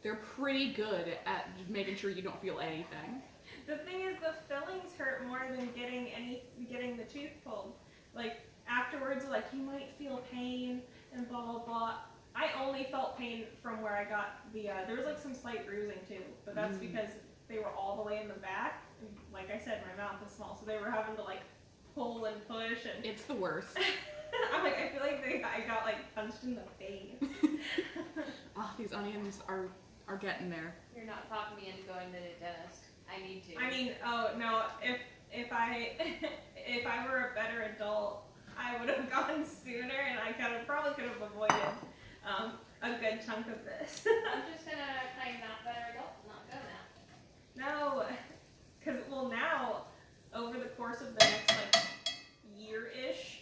they're pretty good at making sure you don't feel anything. The thing is, the fillings hurt more than getting the tooth pulled. Afterwards, you might feel pain and blah blah blah. I only felt pain from where I got the. There was some slight bruising too, but that's because they were all the way in the back. And, like I said, my mouth is small, so they were having to pull and push and. It's the worst. I'm I feel like I got punched in the face. Ah, these onions are getting there. You're not talking me into going to the dentist. I need to. I mean, oh no, if I were a better adult, I would have gone sooner, and I probably could have avoided a good chunk of this. I'm just gonna claim not better adult and not go now. No, because now over the course of the next year-ish,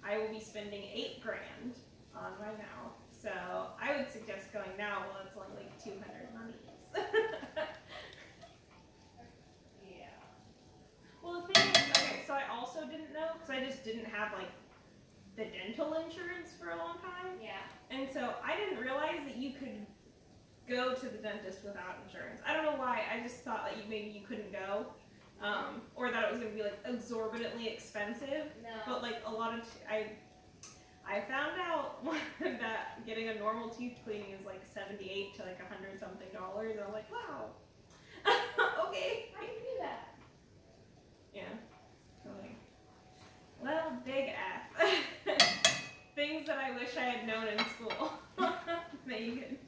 I will be spending $8,000 on my mouth. So I would suggest going now while it's only 200 monies. Yeah. Well, the thing is, okay, so I also didn't know, because I just didn't have, the dental insurance for a long time. Yeah. And so I didn't realize that you could go to the dentist without insurance. I don't know why. I just thought that maybe you couldn't go, or that it was gonna be like exorbitantly expensive. No. But like a lot of I found out that getting a normal teeth cleaning is like $78 to like $100 something. And I'm like, wow. Okay. I can do that. Yeah. So like, well, big F. Things that I wish I had known in school. That you could.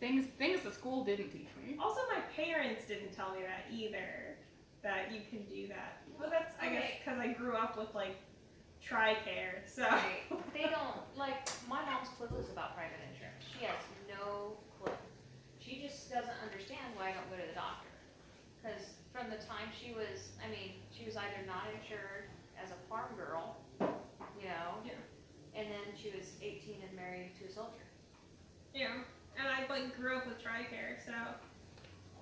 Things the school didn't teach me. Also, my parents didn't tell me that either. That you can do that. But that's, I guess, because I grew up with like TRICARE, so. They don't, like, my mom's clueless about private insurance. She has no clue. She just doesn't understand why I don't go to the doctor. Because from the time she was either not insured as a farm girl, you know, Yeah. and then she was 18 and married to a soldier. Yeah. And I like grew up with TRICARE, so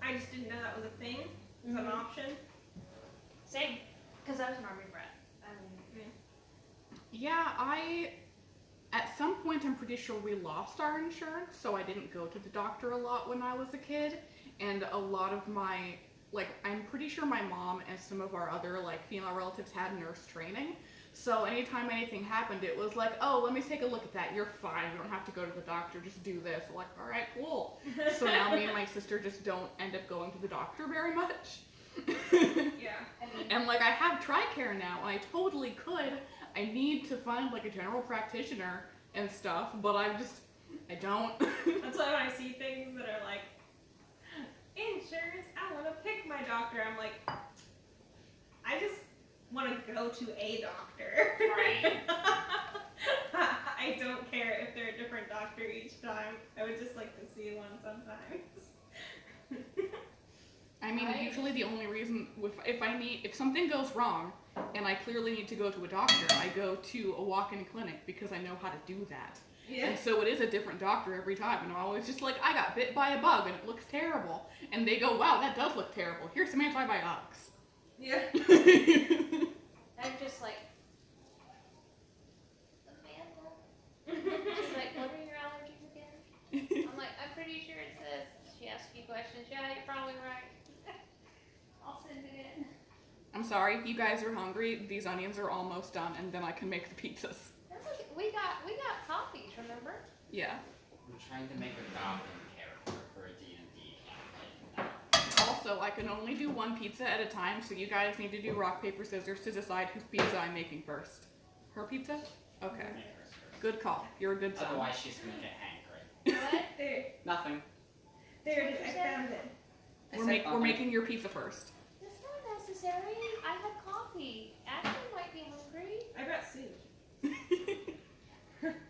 I just didn't know that was a thing. It was an option. Same, because I was an army brat. I mean, Yeah, at some point I'm pretty sure we lost our insurance, so I didn't go to the doctor a lot when I was a kid, and a lot of my, like, I'm pretty sure my mom and some of our other, like, female relatives had nurse training, so anytime anything happened, it was like, oh, let me take a look at that, you're fine, you don't have to go to the doctor, just do this. We're like, alright, cool. So now me and my sister just don't end up going to the doctor very much. Yeah. And like I have TRICARE now, and I totally could. I need to find like a general practitioner and stuff, but I don't. That's why when I see things that are like, insurance, I want to pick my doctor, I'm like, I just want to go to a doctor. Right. I don't care if they're a different doctor each time. I would just like to see one sometimes. I mean, usually the only reason if something goes wrong and I clearly need to go to a doctor, I go to a walk-in clinic because I know how to do that. Yeah. And so it is a different doctor every time, and I'm always just like, I got bit by a bug and it looks terrible. And they go, wow, that does look terrible. Here's some antibiotics. Yeah. I'm just like, Amanda. She's like, what are your allergies again? I'm like, I'm pretty sure it's this. She asks a few questions. Yeah, you're probably right. I'll send it in. I'm sorry, if you guys are hungry, these onions are almost done, and then I can make the pizzas. That's okay. We got copies, remember? Yeah. I'm trying to make a goblin character for a D&D campaign. Also, I can only do one pizza at a time, so you guys need to do rock, paper, scissors to decide whose pizza I'm making first. Her pizza? Okay. Good call. You're a good son. Otherwise, she's gonna get hangry. What? There. Nothing. There it is. I found it. We're making your pizza first. That's not necessary. I had coffee. Ashley might be hungry. I brought soup.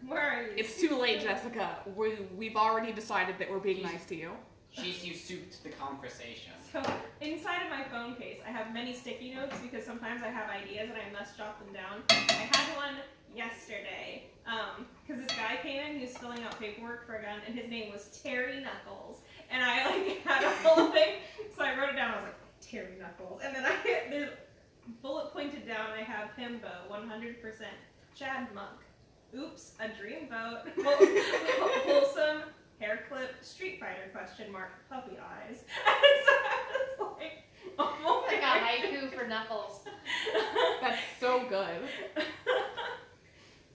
Where are you? It's too late, Jessica. We've already decided that we're being nice to you. She's used to the conversation. So inside of my phone case, I have many sticky notes because sometimes I have ideas and I must jot them down. I had one yesterday because this guy came in, he was filling out paperwork for a gun, and his name was Terry Knuckles. And I like had a whole thing, so I wrote it down. I was like, Terry Knuckles, and then there's bullet pointed down. I have Himbo 100%, Chad Monk, oops, a dreamboat, wholesome hair clip, Street Fighter ? Puppy eyes. And so I was like, oh I got haiku for Knuckles. That's so good.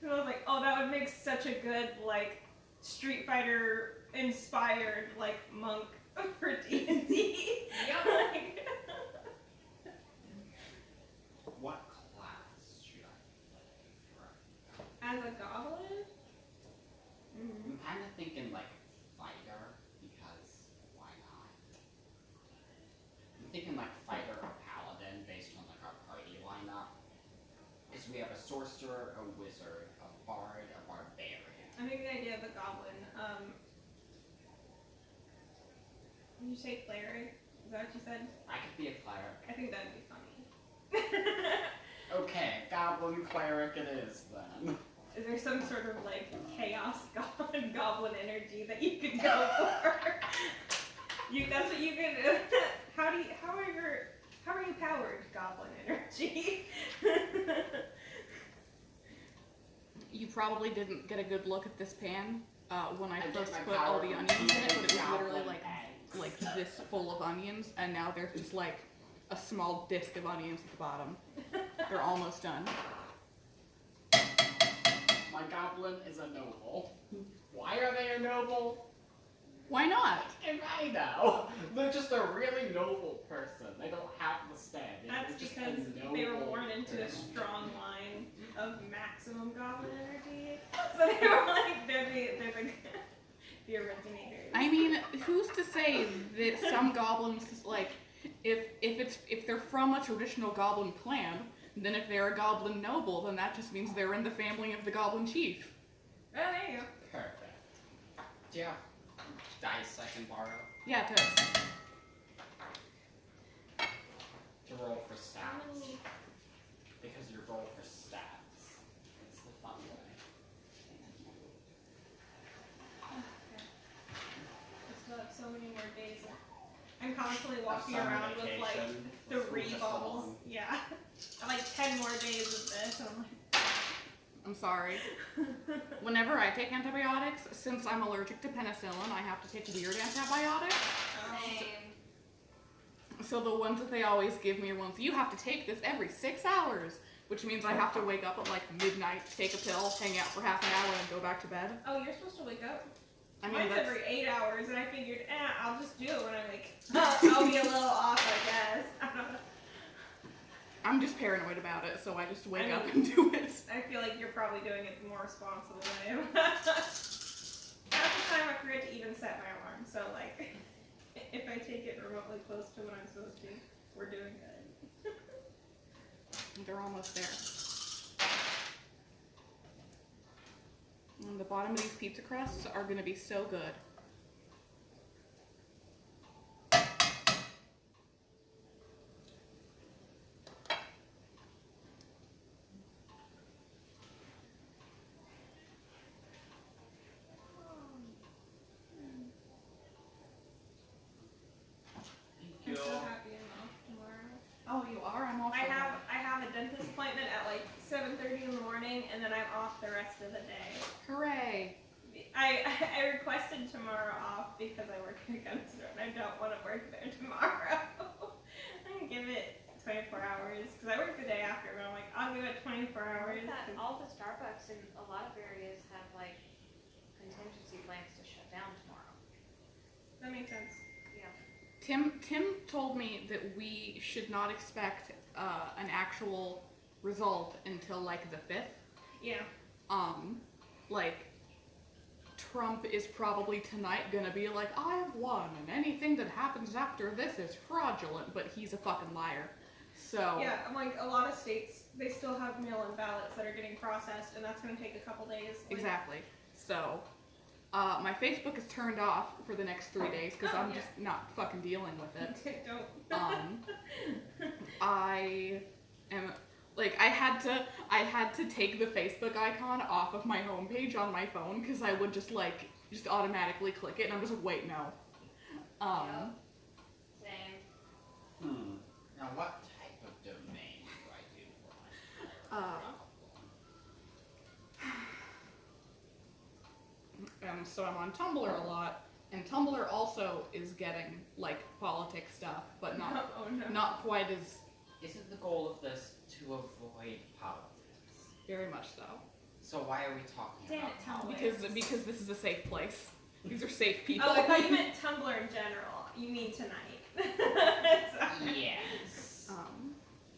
And I was like, oh, that would make such a good like Street Fighter inspired like monk for D&D. Yep. Like, What class should I play for? as a goblin? I'm kind of thinking like fighter, because why not? I'm thinking like fighter or paladin based on like our party lineup. Is we have a sorcerer, a wizard, a bard, a barbarian. I think the idea of a goblin. Did you say cleric? Is that what you said? I could be a cleric. I think that'd be funny. Okay, goblin cleric it is then. Is there some sort of like chaos goblin energy that you could go for? That's what you can do. How are you powered, goblin energy? You probably didn't get a good look at this pan when I I first get my put all power the from onions in it, but it was just this full of onions, and now there's just like a small disc of onions at the bottom. They're almost done. My goblin is a noble. Why are they a noble? Why not? And I know. They're just a really noble person. They don't have the standing. That's They're just a because they were noble born into a person. strong line of maximum goblin energy. So they were like, they're the originators. I mean, who's to say that some goblins, like, if they're from a traditional goblin clan, then if they're a goblin noble, then that just means they're in the family of the goblin chief. Oh, there you go. Perfect. Do you have dice I can borrow Yeah, it does. to roll for stats? Because you roll for stats. It's the fun way. I still have so many more days. I'm constantly walking Summer around with like vacation, the school 3 just bottles. along. Yeah. Like 10 more days of this. I'm I'm sorry. Whenever I take antibiotics, since I'm allergic to penicillin, I have to take weird antibiotics. Same. So the ones that they always give me are ones, you have to take this every 6 hours, which means I have to wake up at like midnight, take a pill, hang out for half an hour, and go back to bed. oh, you're supposed to wake up? I mean, Mine's that's, every 8 hours, and I figured, I'll just do it when I wake up. I'll be a little off, I guess. I don't know. I'm just paranoid about it, so I just wake I up mean- and do it. I feel like you're probably doing it more responsible than I am. Half the time I forget to even set my alarm, so like, if I take it remotely close to when I'm supposed to, we're doing good. They're almost there. And the bottom of these pizza crusts are gonna be so good. I'm so happy I'm off tomorrow. Oh, you are? I'm also. I have a dentist appointment at like 7:30 in the morning, and then I'm off the rest of the day. Hooray! I requested tomorrow off because I work in a gun store and I don't want to work there tomorrow. I can give it 24 hours because I work the day after, but I'm like, I'll give it 24 hours. All the Starbucks in a lot of areas have like contingency plans to shut down tomorrow. That makes sense. Tim told me that we should not expect an actual result until like the 5th. Yeah. Like Trump is probably tonight gonna be like, I have won, and anything that happens after this is fraudulent, but he's a fucking liar. So Yeah, I'm like, a lot of states, they still have mail-in ballots that are getting processed, and that's going to take a couple days. Like, exactly. So my Facebook is turned off for the next 3 days because Oh, I'm yeah. just not fucking dealing with it. Don't. I am like I had to take the Facebook icon off of my homepage on my phone because I would just automatically click it and I'm just wait no. Same. Now what type of domain do I do for my So I'm on Tumblr a lot, and Tumblr also is getting like politics stuff, but not Oh no. not quite as Isn't the goal of this to avoid politics? very much so. So why are we talking Damn about it, Tumblr. politics? Because this is a safe place. These are safe people. Oh, I thought you meant Tumblr in general. You mean tonight. Sorry. Yes.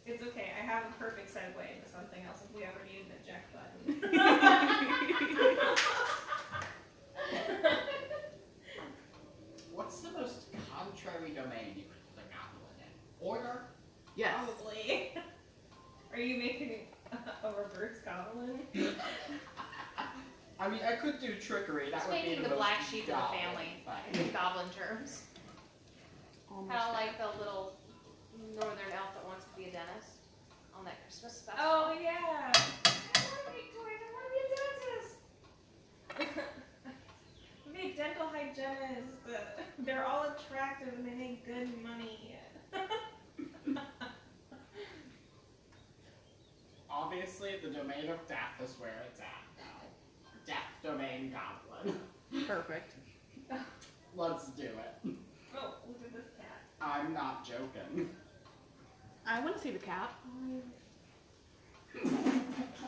It's okay. I have a perfect segue into something else if we ever need an eject button. What's the most contrary domain you could put a goblin in? Order? Yes. Probably. Are you making a reverse goblin? I mean, I could do trickery. That Just would be making the the most black sheep of the goblin family thing. in goblin terms. Almost How there. like the little northern elf that wants to be a dentist on that Christmas special. Oh yeah. I want to make toys. I want to be a dentist. Big dental hygienists. They're all attractive and they make good money. Obviously, the domain of death is where it's at now. Death domain goblin. Perfect. Let's do it. Oh, I'm not joking. I want to see the cat.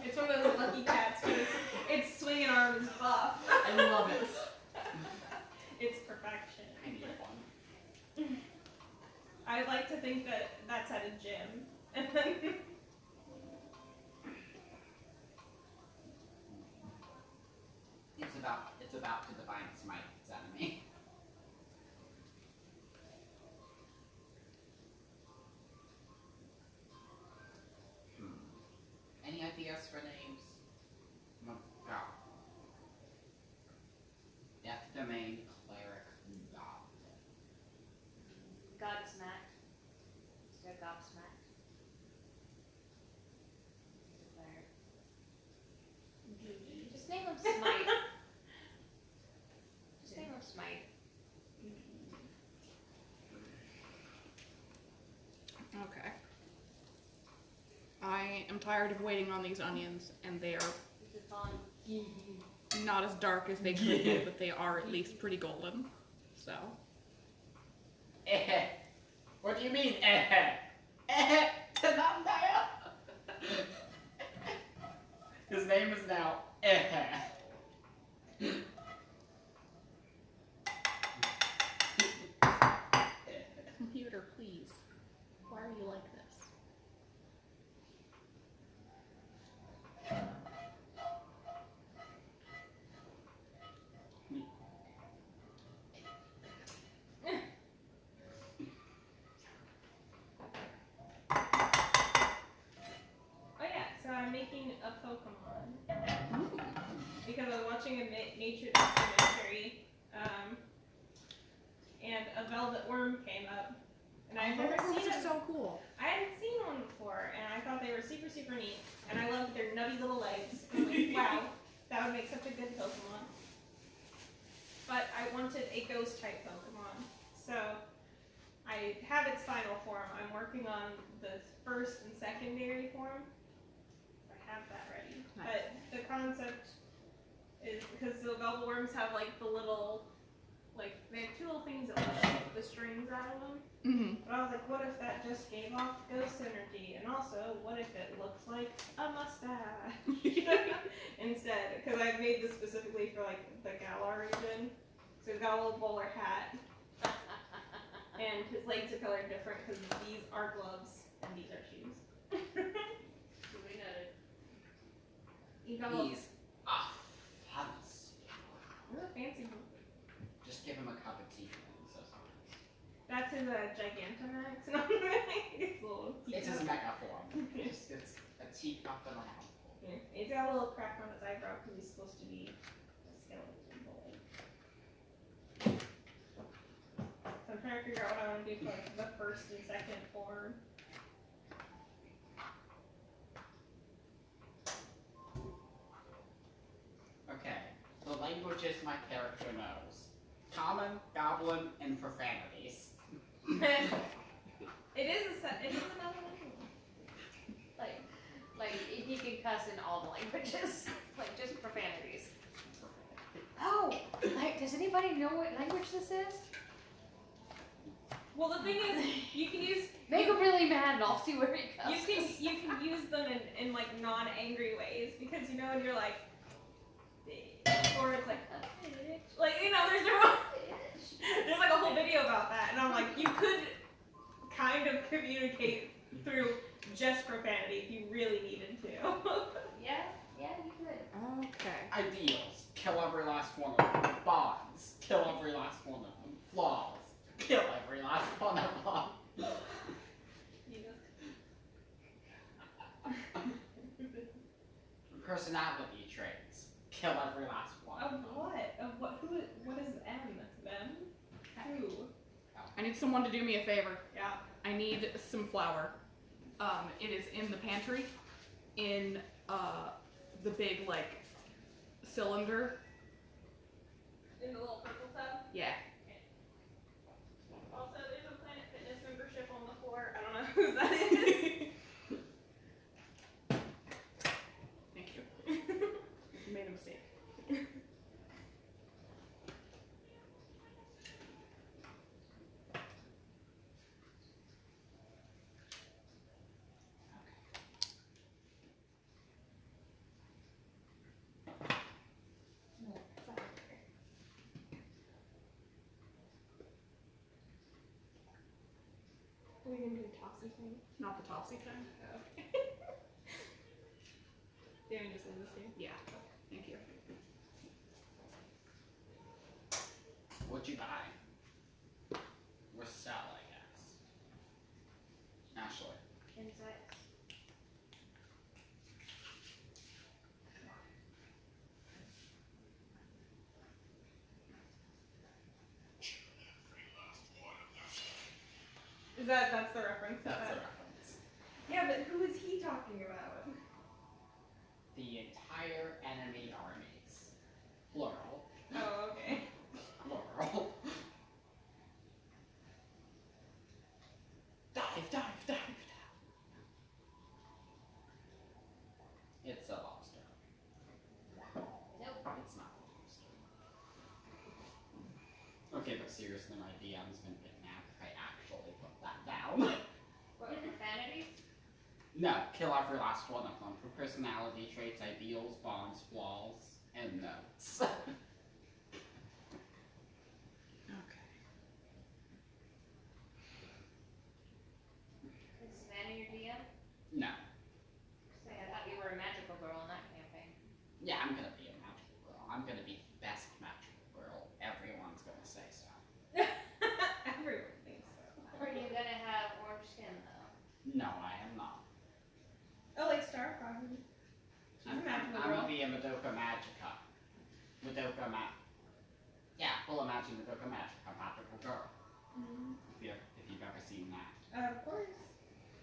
It's one of those lucky cats, but its swinging arm is buff. I love it. It's perfection. I need one. I like to think that that's at a gym. And then It's about to divine smite its enemy. Any ideas for names? Oh, God. Death Domain Cleric Goblin. Godsmacked. Instead of gobsmacked. There. Just name him Smite. Just name him Smite. Okay. I am tired of waiting on these onions, and they are Is it fun? not as dark as they could be, but they are at least pretty golden. So, Eh. What do you mean, eh? Eh. Tanandaya. His name is now Eh. computer, please. Why are you like this? oh yeah, so I'm making a Pokemon because I was watching a nature documentary, and a velvet worm came up, and I've never Those seen are it. so cool. I hadn't seen one before, and I thought they were super, super neat. And I loved their nutty little legs. I'm like, wow, that would make such a good Pokemon. But I wanted a ghost type Pokemon. So I have its final form. I'm working on the first and secondary form. I have that ready. Nice. But the concept is because the velvet worms have like the little, like they have two little things that like shoot the strings out of them. Mm-hmm. But I was like, what if that just gave off ghost energy? And also, what if it looks like a mustache instead? Because I made this specifically for like the Galar region. So he's got a little bowler hat, and his legs are colored different because these are gloves and these are shoes. We noted. You got a little He's fancy. fancy. Just give him a cup of tea and so sorry. That's his Gigantamax. No, it's a little It's his teacup. mega form. It's a teacup and a handful. Yeah. He's got a little crack on his eyebrow because he's supposed to be a skeleton boy. So I'm trying to figure out what I want to do for like, the first and second form. Okay, the languages my character knows. Common, goblin, and profanities. It is another language. Like he can cuss in all the languages, like just profanities. Oh, like does anybody know what language this is? Well, the thing is, you can use Make him really mad, and I'll see where he cusses. you can use them in like non-angry ways because you know when you're like, or it's like you know there's like a whole video about that, and I'm like you could kind of communicate through just profanity if you really needed to. Yeah, you could. Okay. Ideals, kill every last one of them. Bonds, kill every last one of them. Flaws, kill every last one of them. You just- Personality traits, kill every last one Of of them. what? Of what? Who? What is M? Them? Who? I need someone to do me a favor. Yeah. I need some flour. It is in the pantry, in the big like cylinder. In the little purple tub. Yeah. Also, there's a Planet Fitness membership on the floor. I don't know whose that is. Thank you. You made a mistake. We can do a tossy thing. Not the tossy thing. Damien just leave this here. Yeah. Thank you. What'd you buy? We're sell, I guess. Ashley. Insects. That's the reference? to That's that? a reference. Yeah, but who is he talking about? The entire enemy armies. Plural. Oh, okay. Plural. Dive, dive, dive, dive. It's a lobster. Nope. It's not a lobster. Okay, but seriously, my DM's gonna get mad if I actually put that down. What, profanities? No, kill every last one of them for personality traits, ideals, bonds, flaws, and notes. Okay. Is Savannah your DM? No. Say, I thought you were a magical girl in that campaign. Yeah, I'm gonna be a magical girl. I'm gonna be the best magical girl. Everyone's gonna say so. Everyone thinks so. Are you gonna have orange skin though? No, I am not. Oh, like Starfire. She's a magical I'm girl. gonna be a Madoka Magica. Yeah, full imagine Madoka Magica, magical girl. Mhm. If you've ever seen that. Of course.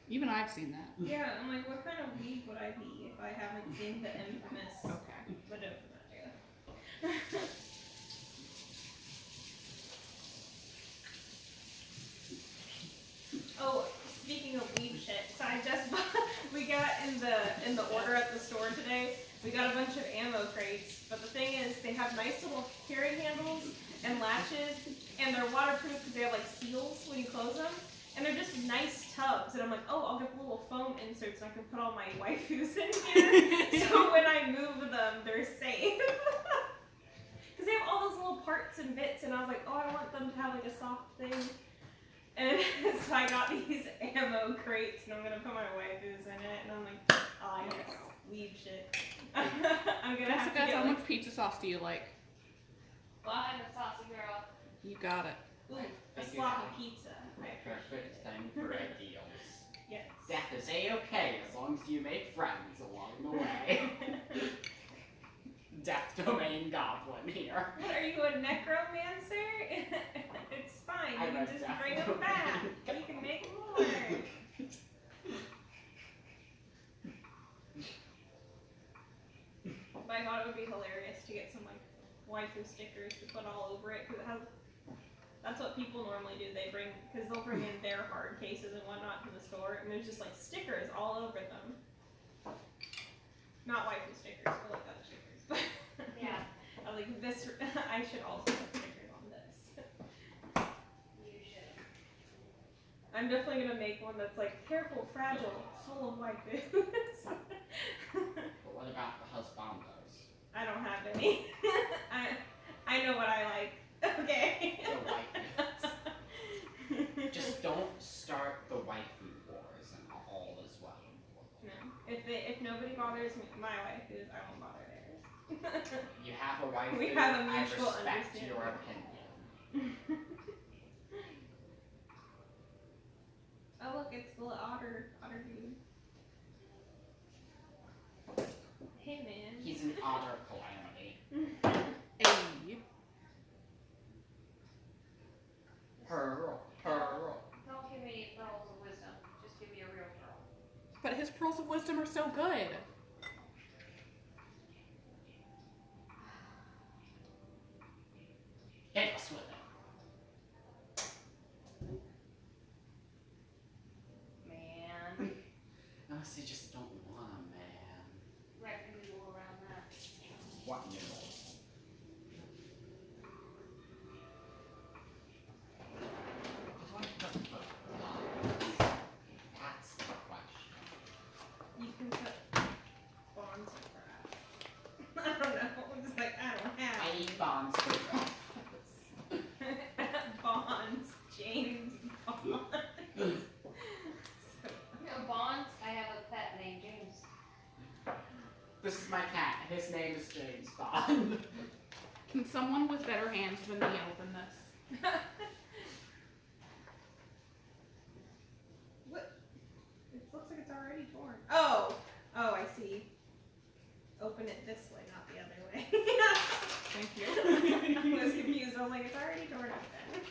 Even I've seen that. Yeah, I'm like, what kind of weeb would I be if I haven't seen the infamous Okay. Madoka Magica? Oh, speaking of weeb shit, so I just bought, we got in the order at the store today, we got a bunch of ammo crates, but the thing is, they have nice little carry handles and latches, and they're waterproof because they have like seals when you close them, and they're just nice tubs, and I'm like, oh, I'll get the little foam inserts and I can put all my waifus in here, so when I move them, they're safe. Because they have all those little parts and bits, and I was like, oh, I want them to have like a soft thing. And so I got these ammo crates, and I'm gonna put my waifus in it, and I'm like, oh yes, weeb shit. I'm gonna have to Jessica, get how like, much pizza sauce do you like? Well, I'm a saucy girl. You got it. ooh, a Figured sloppy out. pizza. I Perfect appreciate thing for ideals. it. Yes. Death is a-okay as long as you make friends along the way. Death domain goblin here. What, are you a necromancer? It's fine, I you can read just Death bring them Domain. back. You can make more. But I thought it would be hilarious to get some like waifu stickers to put all over it because it has. That's what people normally do. They bring because they'll bring in their hard cases and whatnot to the store, and there's just like stickers all over them. Not waifu stickers, but like other stickers. But Yeah, I was like this. I should also put stickers on this. you should. I'm definitely gonna make one that's like careful, fragile, full of waifus. But what about the husbandos? I don't have any. I know what I like. Okay. The waifus. Just don't start the waifu wars and all is well. No. If nobody bothers my waifus, I won't bother theirs. You have a waifu, We have a I mutual respect understanding. your opinion. Oh look, it's the otter dude. Hey man. He's an otter calamity. Hey. Pearl, pearl. Don't give me pearls of wisdom. Just give me a real pearl. But his pearls of wisdom are so good. Hit us with it. Man. Unless you just don't want a man. Wrap your noodle around that. What noodles? What the fuck? That's the question. You can put bonds in that. I don't know. I'm just like, I don't I have eat bombs for breakfast. bonds, James Bonds. His name is James Bond. Can someone with better hands than me open this? What? It looks like it's already torn. Oh, I see. Open it this way, not the other way. Thank you. I was confused. I'm like, it's already torn up then.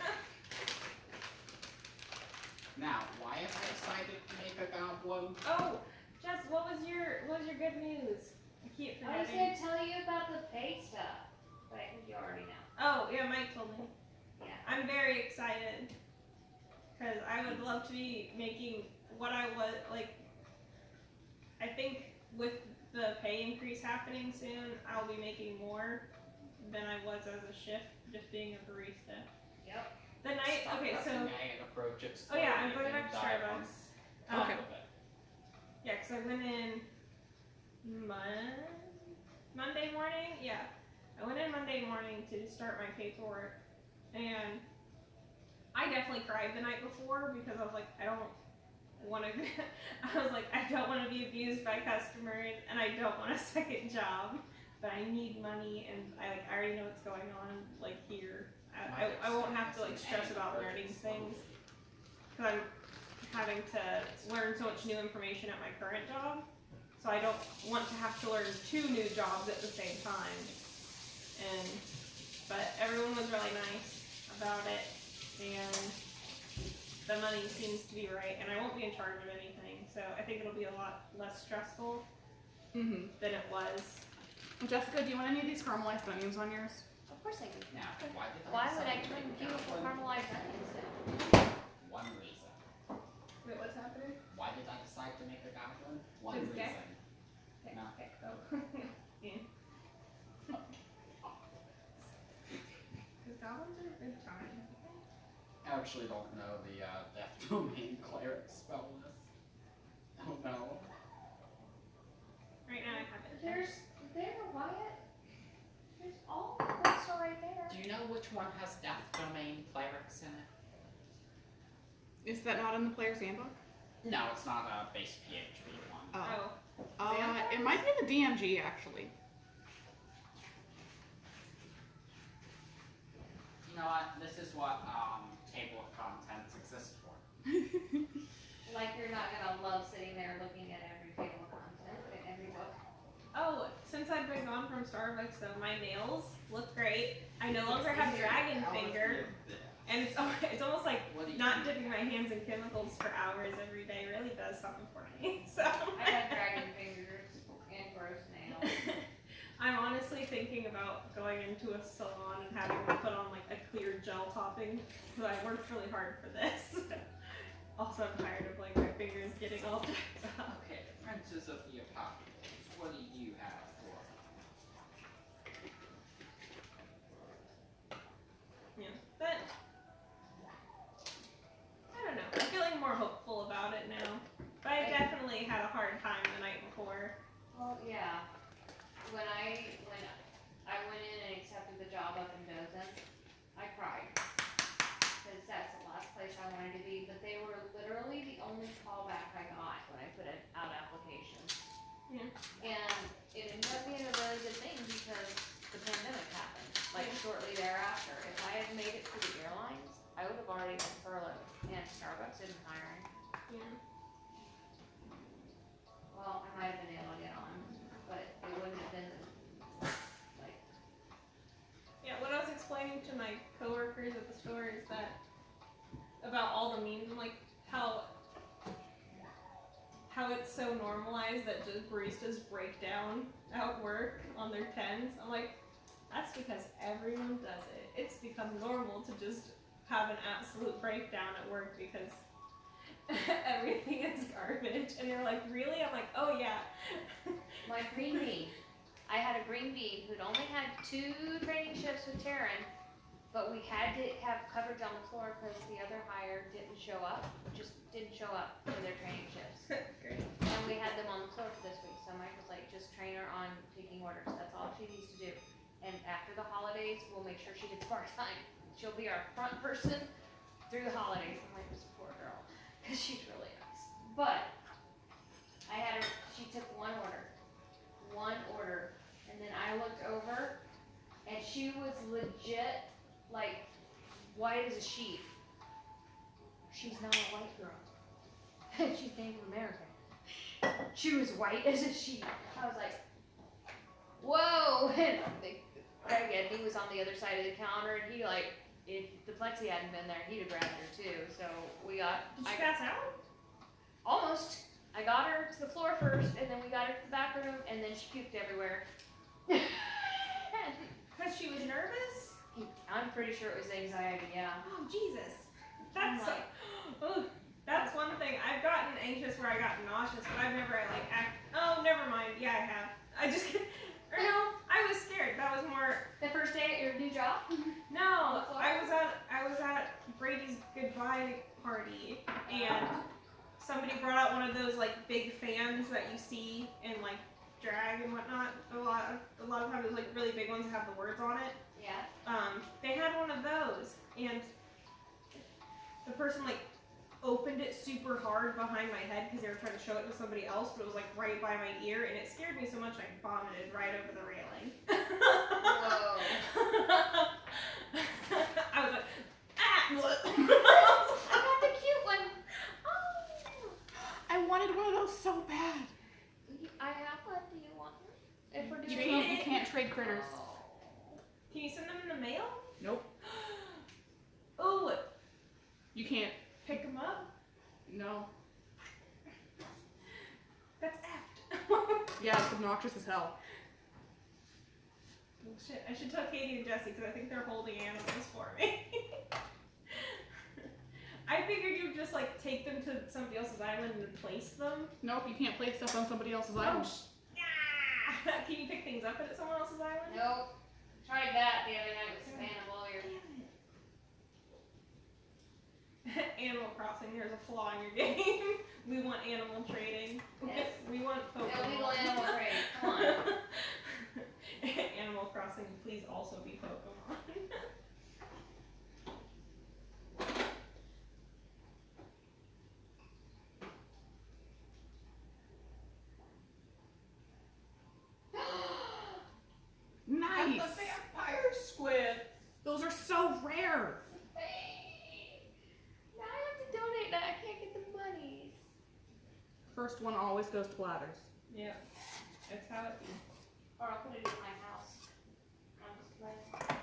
Now, why have I decided to make a goblin? Oh, Jess, what was your good news? I keep I was forgetting. gonna tell you about the paid stuff, but I think you already know. Oh, yeah, Mike told me. Yeah. I'm very excited because I would love to be making what I was like. I think with the pay increase happening soon, I'll be making more than I was as a shift, just being a barista. Yep. The night, Stop okay, so pressing A and approach it oh yeah, I'm slowly going back and to dive on Starbucks. top Okay. of it. Yeah, because I went in Monday morning. Yeah, I went in Monday morning to start my paperwork, and I definitely cried the night before because I was like, I don't want to. I was like, I don't want to be abused by customers, and I don't want a second job, but I need money, and I already know what's going on like here. I won't have to like stress about learning things because I'm having to learn so much new information at my current job. So I don't want to have to learn 2 new jobs at the same time. But everyone was really nice about it, and the money seems to be right, and I won't be in charge of anything. So I think it'll be a lot less stressful Mm-hmm. than it was. Jessica, do you want any of these caramelized onions on yours? Of course I do. Now, why did I Why would decide I to turn make a beautiful goblin? caramelized onions down? One reason. Wait, what's happening? Why did I decide to make a goblin? One Just reason. gay? No. Okay. Oh. Yeah. Because goblins are a good time. I actually don't know the Death Domain cleric spell list. Oh no. Right now I have it. There, Wyatt. There's all the books are right there. Do you know which one has Death Domain clerics in it? Is that not in the player's handbook? No, it's not a base PHP one. Oh. It might be the DMG actually. You know what? This is what table of contents exists for. Like you're not gonna love sitting there looking at every table of content in every book. Oh, since I've been gone from Starbucks though, my nails look great. I no longer have dragon finger, and it's almost like What do you not dipping my hands in chemicals for hours every day really does something for me. So I have dragon fingers and gross nails. I'm honestly thinking about going into a salon and having them put on like a clear gel topping because I worked really hard for this. Also, I'm tired of like my fingers getting all jacked up. Okay, Princes of the Apocalypse, what do you have for Yeah, but I don't know. I'm feeling more hopeful about it now. But I definitely had a hard time the night before. Well, yeah. When I went in and accepted the job up in Dothan, I cried. Because that's the last place I wanted to be. But they were literally the only callback I got when I put out applications. Yeah. And it ended up being a really good thing because the pandemic happened, like shortly thereafter. If I had made it to the airlines, I would have already been furloughed. And Starbucks isn't hiring. Yeah. Well, I might have been able to get on, but it wouldn't have been like. Yeah, what I was explaining to my coworkers at the store is that about all the memes, I'm like, how it's so normalized that just baristas break down at work on their 10s. I'm like, that's because everyone does it. It's become normal to just have an absolute breakdown at work because everything is garbage. And they're like, really? I'm like, oh yeah. My green bean. I had a green bean who'd only had 2 training shifts with Taryn, but we had to have coverage on the floor because the other hire didn't show up for their training shifts. Great. And we had them on the floor for this week, so Mike was like, just train her on taking orders, that's all she needs to do. And after the holidays, we'll make sure she gets part-time. She'll be our front person through the holidays. I'm like, this poor girl, because she's really nice. But, she took one order, and and then I looked over, and she was legit, like, white as a sheet. She's not a white girl. She's Native American. She was white as a sheet. I was like, whoa! And Craig, and he was on the other side of the counter, and he like, if the plexi hadn't been there, he'd have grabbed her too. So we got, Did she pass out? almost. I got her to the floor first, and then we got her to the back room, and then she puked everywhere. Because she was nervous? I'm pretty sure it was anxiety, yeah. Oh, Jesus. I'm That's like, oh, that's one thing. I've gotten anxious where I got nauseous, but I've never like oh, never mind. Yeah, I have. I just or no, I was scared. That was more the first day at your new job? no. I was at Brady's goodbye party, and somebody brought out one of those like big fans that you see in like drag and whatnot. A lot of times those like really big ones that have the words on it. Yeah. They had one of those, and the person like opened it super hard behind my head because they were trying to show it to somebody else, but it was like right by my ear, and it scared me so much I vomited right over the railing. Whoa. I was like, ah! I got the cute one. Oh. I wanted one of those so bad. I have one. Do you want one? If we're You doing can't trade critters. Can you send them in the mail? Nope. Oh, You can't. pick them up? No. That's effed. Yeah, it's obnoxious as hell. Oh, shit, I should tell Katie and Jesse because I think they're holding animals for me. I figured you'd just like take them to somebody else's island and place them. Nope, you can't place stuff on somebody else's Oh, island. yeah. Can you pick things up at someone else's island? Nope. Tried that the other night with Savannah Lawyer. Animal Crossing, there's a flaw in your game. We want animal trading. Yes. We want Pokemon. Illegal animal trade. Come on. Animal Crossing, please also be Pokemon. Nice. The vampire squid. Those are so rare. Now I have to donate that. I can't get the monies. First one always goes to Blathers. Yeah, that's how it be. Or I'll put it in my house. I'll just play.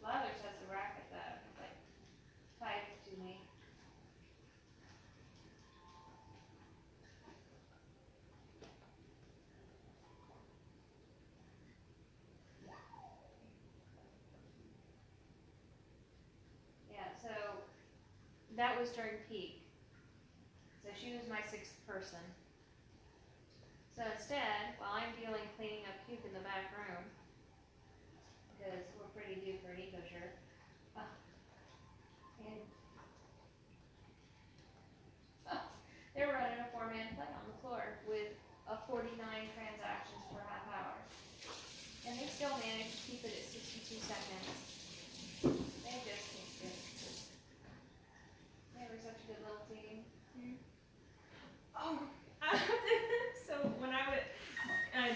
Blathers has a racket that like tied to me. Yeah, so that was during peak. So she was my sixth person. So instead, while I'm cleaning up puke in the back room, because we're pretty due for an eco shirt, and they're running a 4-man play on the floor with 49 transactions per half hour. And they still managed to keep it at 62 seconds. They just keep it. They were such a good little team. Oh, so when I would,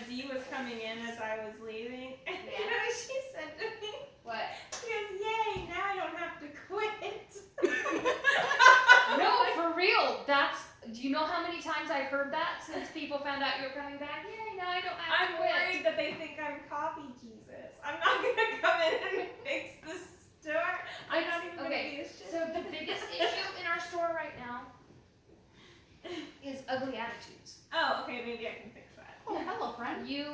Dee was coming in as I was leaving, and you Yeah. know what she said to me? What? She goes, "Yay, now I don't have to quit." No, for real. Do you know how many times I've heard that since people found out you were coming back? Yay, now I don't have I'm to quit. worried that they think I'm coffee Jesus. I'm not gonna come in and fix the store. I'm not even gonna Okay, be a shit. so the biggest issue in our store right now is ugly attitudes. Oh, okay, maybe I can fix that. Oh, hello, friend. You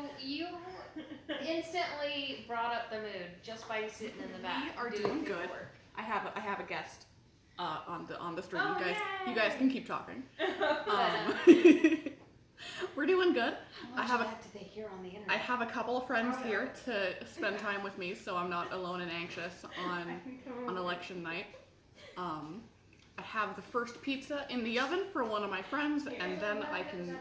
instantly brought up the mood just by sitting in the back. We are doing good. I have a guest on the stream. Oh, You guys yay. can keep talking. But, We're doing good. how I have much did they hear on the internet? I have a couple of friends Oh, yeah. here to spend time with me, so I'm not alone and anxious I on can come over. election night. I have the first pizza in the oven for one of my friends, and then I can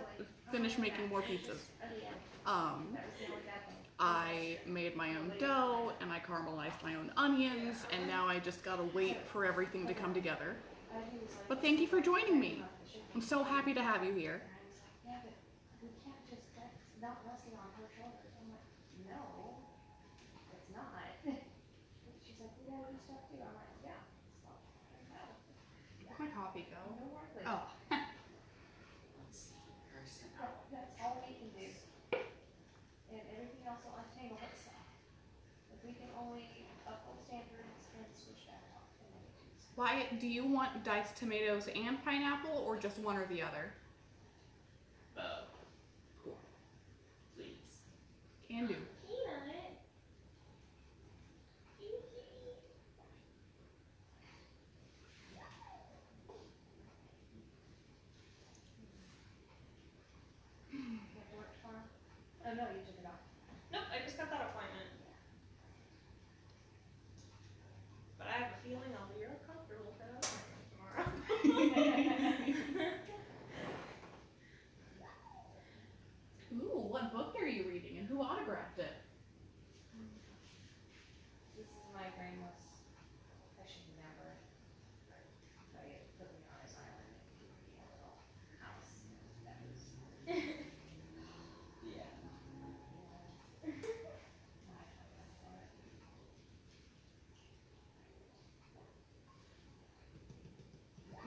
finish making more pizzas. Oh, yeah. Um, That was the only bad thing. I made my own dough, and I caramelized my own onions, and now I just gotta wait for everything to come together. But thank you for joining me. I'm so happy to have you here. not resting on her shoulders. I'm like, no, it's not. She's like, we gotta do stuff too. I'm like, yeah, stop. No. Where'd my coffee go? No more, please. Oh. Let's see, personality. That's all we can do. And everything else will untangle itself. If we can only uphold standards and switch that out. And then we do this. Wyatt, do you want diced tomatoes and pineapple, or just one or the other? Cool. Please. Can do. Peanut. That worked for him? Oh, no, you took it off. Nope, I just got that appointment. But I have a feeling I'll be real comfortable with that appointment tomorrow. Ooh, what book are you reading, and who autographed it? This is my brainless. I should never. But it put me on his island and he had a little house. That was. Yeah.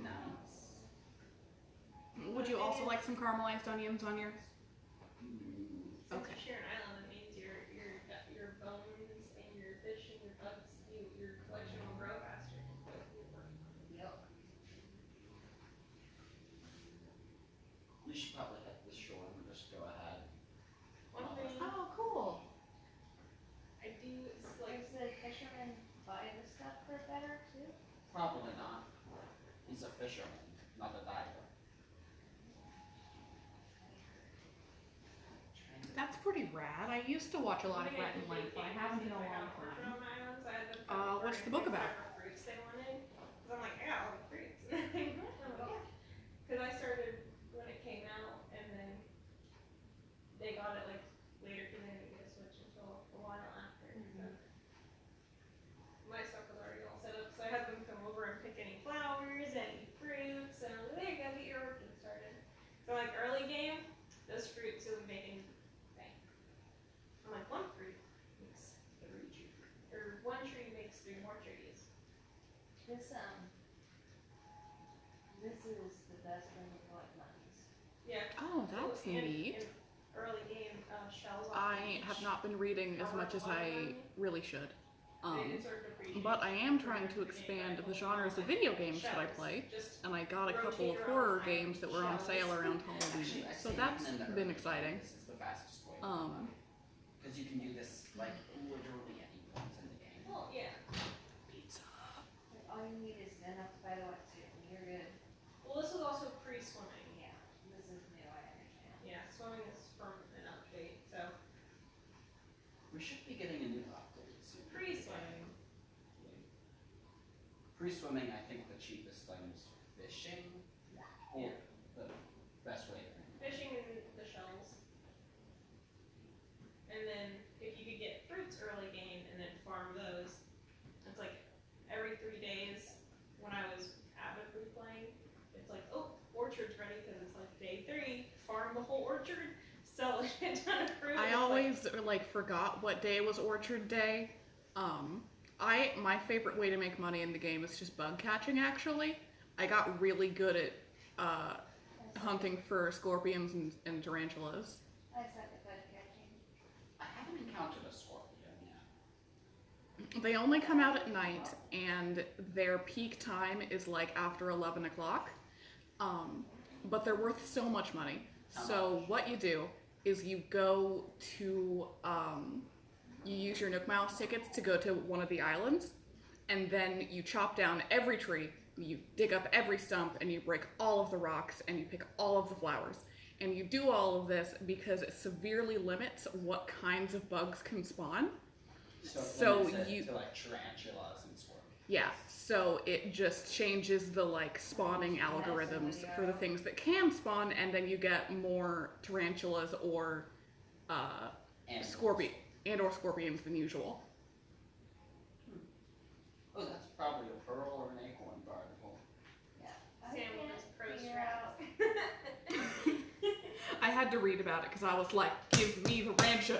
Nice. Would you also like some caramelized onions on yours? Since Okay. you share an island, that means your bones and your fish and your bugs, your collection will grow faster. Yep. We should probably hit the shore and just go ahead. One thing Oh, cool. I do is like Does the fisherman buy the stuff for better too? Probably not. He's a fisherman, not a diver. Trying to- That's pretty rad. I used to watch a lot of one thing I Rat and did Link, think but I is haven't in a I long got orphan time. on my islands, I had them What's the book about? whatever fruits they wanted. Cause I'm like, I got all the fruits. I'm like, yeah. Cause I started when it came out, and then they got it like later, cause they didn't get a Switch until a while after. So my stuff was already all set up, so I had them come over and pick any flowers, any fruits, and I was like, there you go, get your orchard started. So like early game, those fruits will be making bank. I'm like, one fruit makes 1 tree makes 3 more trees. This this is the best when you collect lemons. Yeah. Oh, that's In- neat. in early game, shells off the I have beach. not been reading as much as I really should. They sort of appreciate But I am trying to the game expand by the holding genres on of video like games that I shells. play, Just and I got a couple of rotate horror around games that were on sale shells. around Halloween, Actually, I so say that's even in the been early exciting. game, This is the fastest way. Um, Because you can do this like literally any point in the game. well, yeah. Pizza. Like, all you need is enough to buy the wetsuit and you're good. Well, this was also pre-swimming. Yeah, this is new, I understand. Yeah, swimming is from an update, so We should be getting a new update soon. pre-swimming. Pre-swimming, I think the cheapest thing is fishing. Or Yeah. the best way to Fishing in the shells. And then if you could get fruits early game and then farm those, it's like every 3 days when I was avidly playing, it's like, oh, orchard's ready because it's like day 3, farm the whole orchard, sell a shit ton of fruit. I It's always forgot what day was Orchard Day. My favorite way to make money in the game is just bug catching. Actually, I got really good at hunting for scorpions and tarantulas. I suck at bug catching. I haven't encountered a scorpion yet. They only come out at night, and their peak time is like after 11 o'clock. But they're worth so much money. So what you do is you go to, you use your Nook Miles tickets to go to one of the islands, and then you chop down every tree, you dig up every stump, and you break all of the rocks, and you pick all of the flowers. And you do all of this because it severely limits what kinds of bugs can spawn. So, So it you- to like tarantulas and scorpions. Yeah, so it just changes the like spawning algorithms for the things that can spawn, and then you get more tarantulas or And or scorpions than usual. Oh, that's probably a pearl or an acorn particle. Yeah. I Sam can't was pro figure strat. out. I had had to read about it because I was like, give me the ranchos.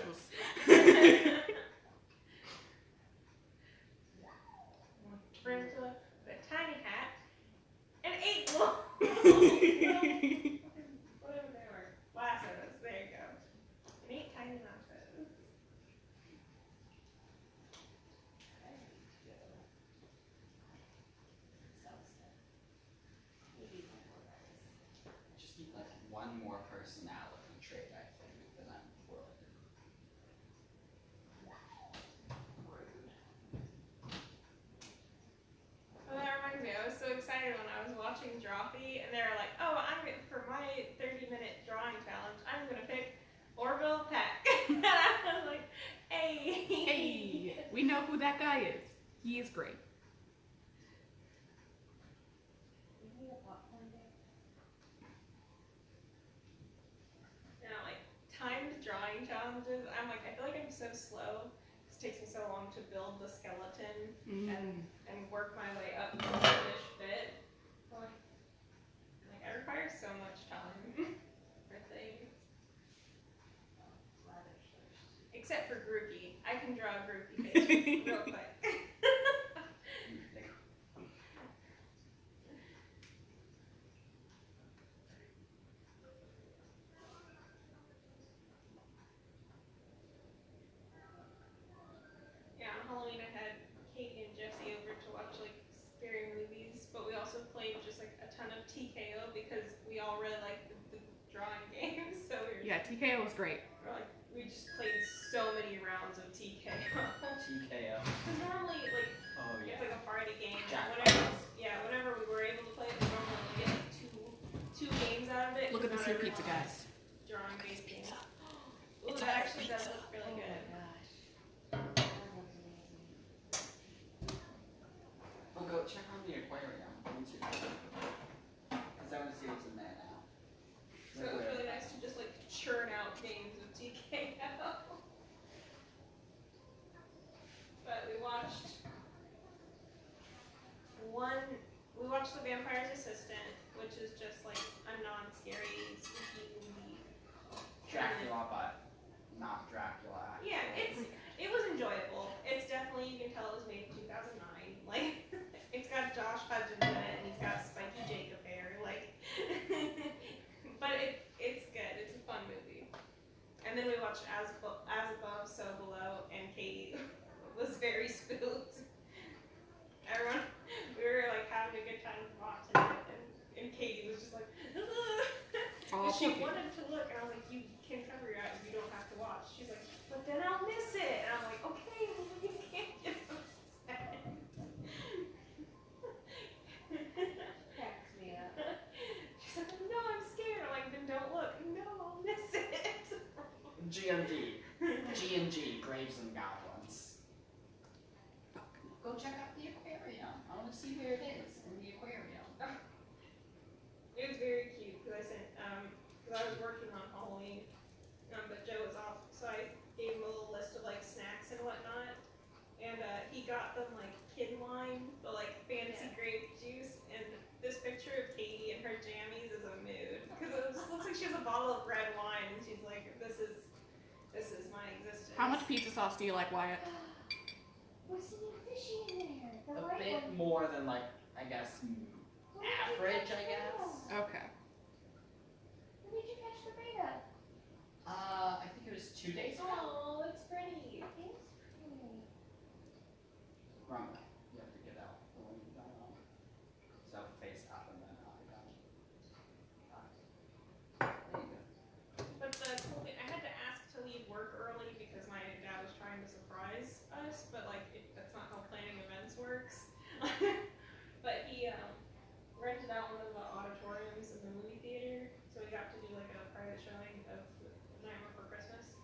Tarantula, with a tiny hat, and 8 little, whatever they were, lassos. There you go. And 8 tiny lassos. I just need like one more personality trait, I think, then I'm good. Oh, that reminds me. I was so excited when I was watching Drawfee, and they were like, "Oh, for my 30-minute drawing challenge, I'm gonna pick Orville Peck." And I was like, "Hey, Hey, we know who that guy is. He is great. You know, like timed drawing challenges. I'm like, I feel like I'm so slow. It takes me so long to build the skeleton and work my way up to the finished bit. Like I require so much time for things. Except for Groupie. I can draw a Groupie face real quick. Yeah, on Halloween I had Katie and Jesse over to watch like scary movies, but we also played just like a ton of TKO because we all really like the drawing games. So Yeah, TKO was great. we just played so many rounds of TKO. TKO. Because normally like Oh it's like a party game. Jackpot. Whenever we were able to play it, we normally only get like two games out of it. Look at this Not here pizza, everyone guys. Drawing based games. Ooh, It's that a actually does look really good. I'll go check on the aquarium. Once you're done. Because I want to see what's in there now. So it was really nice to just like churn out games of TKO. But we watched The Vampire's Assistant, which is just like a non-scary, spooky movie. Dracula, but not Dracula. Yeah, it was enjoyable. It's definitely, you can tell it was made in 2009. Like, it's got Josh Hudgens in it, and he's got spiky Jacob hair. Like, but it's good. It's a fun movie. And then we watched As Above, So Below, and Katie was very spooked. We were like having a good time watching it, and Katie was just like, Oh, she poor wanted to look, and I was like, you can cover your eyes, you don't have to watch. She's like, but then I'll miss it, and I'm like, okay, well, you can't get upset. Cracks me up. She's like, no, I'm scared. I'm like, then don't look. No, I'll miss it. G&G, Graves and Goblins. Go check out the aquarium. I want to see where it is in the aquarium. It was very cute because I was working on Halloween, but Joe was off, so I gave him a little list of like snacks and whatnot, and he got them like kid wine, but like fancy grape juice, and this picture of Katie and her jammies is a mood because it just looks like she has a bottle of red wine, and she's like, this is my existence. How much pizza sauce do you like, Wyatt? What's the new fishy in there? The A white bit one. more than like, I guess, average, I guess. Okay. When did you catch the beta? I think it was 2 days ago. Oh, it's pretty. It's pretty. Wrong way. You have to get out the one you don't know. So face up and then out. There you go. But the cool thing, I had to ask to leave work early because my dad was trying to surprise us, but like that's not how planning events works. But he rented out one of the auditoriums in the movie theater, so we got to do like a private showing of Nightmare Before Christmas.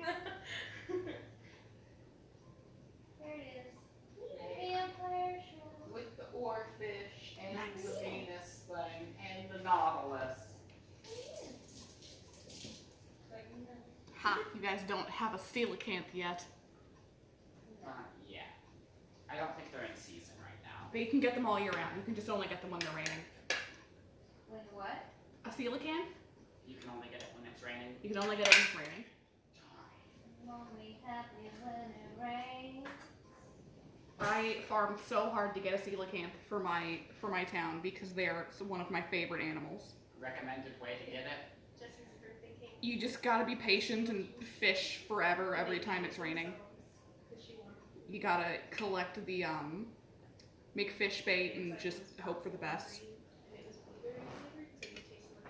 There it is. Vampire show. With the oarfish and Nice. the Venus thing and the Nautilus. Ha! You guys don't have a coelacanth yet. Yeah. I don't think they're in season right now. But you can get them all year round. You can just only get them when they're raining. When what? A coelacanth? You can only get it when it's raining. You can only get it when it's raining. Only happy when it rains. I farmed so hard to get a coelacanth for my town because they're one of my favorite animals. Recommended way to get it? Jesse's birthday cake. You just gotta be patient and fish forever every time it's raining. You gotta collect the make fish bait and just hope for the best. And it was blueberry flavored, so you taste like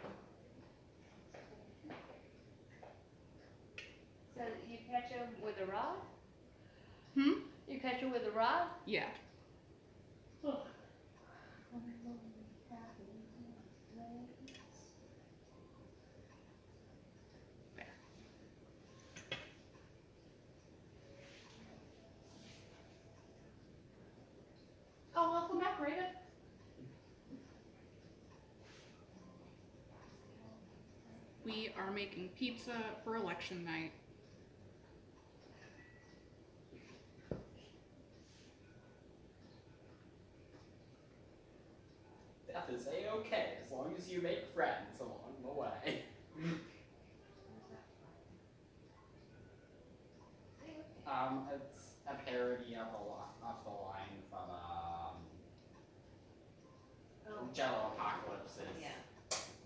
So you catch them with a rod? Hmm? You catch them with a rod? Yeah. Oh, welcome back, Raven. We are making pizza for election night. That is A-okay, as long as you make friends along the way. It's a parody of the line from Jello Apocalypse's Yeah.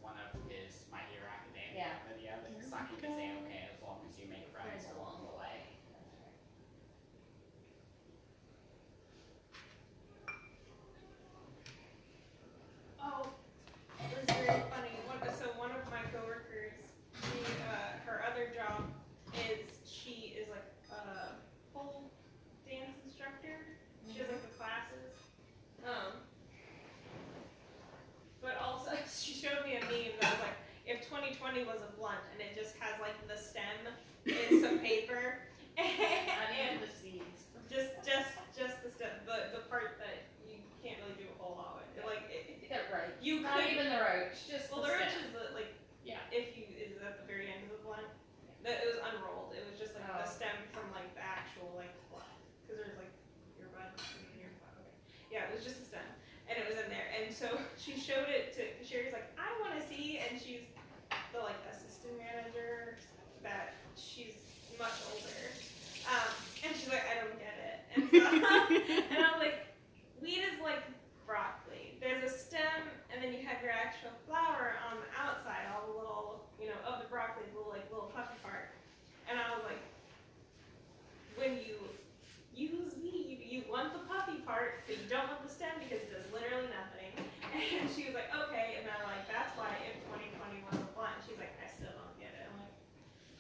one of his My Hero Academia Yeah. videos. It's not gonna say okay as long as you make friends along the way. Oh, it was very funny. One of my coworkers, her other job is she is like a pole dance instructor. She has like the classes. But also she showed me a meme that was like, if 2020 was a blunt and it just has like the stem in some paper and the seeds. just the stem, the part that you can't really do a whole lot with. Like Yeah, right. you Not could. even the roach, just Well, the the roach stem. is like, Yeah. if you is at the very end of the blunt. That it was unrolled. It was just like the Oh. stem from like the actual like blunt, because there's like earbud and earbud. Okay, yeah, it was just a stem, and it was in there. And so she showed it to Sherry's like, I want to see, and she's the like assistant manager that she's much older, and she's like, I don't get it, and so and I'm like, weed is like broccoli. There's a stem, and then you have your actual flower on the outside, all the little, of the broccoli, little puffy part. And I was like, when you use weed, you want the puffy part, but you don't want the stem because it does literally nothing. And she was like, okay, and I'm like, that's why if 2020 was a blunt, she's like, I still don't get it. I'm like,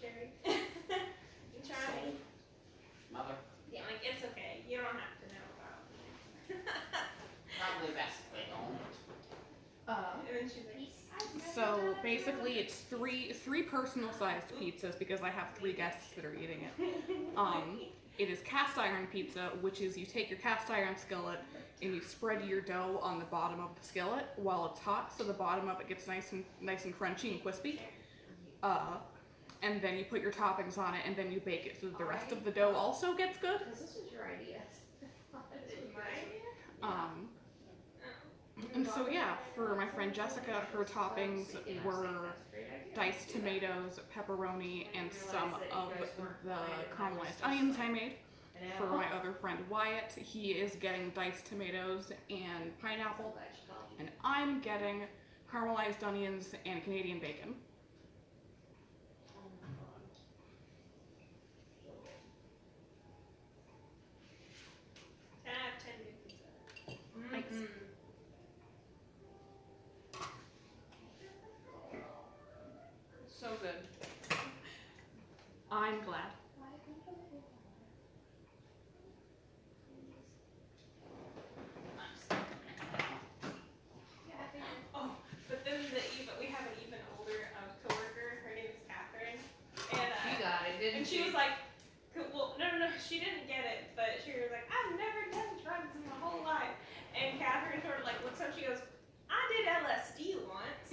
Sherry, you trying? Mother, Yeah, I'm like, it's okay. You don't have to know about it. probably best if they don't. And then she's like, So basically, it's three personal sized pizzas because I have 3 guests that are eating it. It is cast iron pizza, which is you take your cast iron skillet and you spread your dough on the bottom of the skillet while it's hot, so the bottom of it gets nice and crunchy and crispy. And then you put your toppings on it, and then you bake it so that the rest of the dough also gets good. Because this was your idea. And so yeah, for my friend Jessica, her toppings were diced tomatoes, pepperoni, and some of the caramelized onions I made. For my other friend Wyatt, he is getting diced tomatoes and pineapple, and I'm getting caramelized onions and Canadian bacon. 10 out of 10 good pizza. Thanks. So good. I'm glad. Oh, but then we have an even older coworker. Her name is Catherine, and You got it. didn't And she was like, well, no, she didn't get it, but she was like, I've never done drugs in my whole life. And Catherine sort of like looks up, she goes, I did LSD once.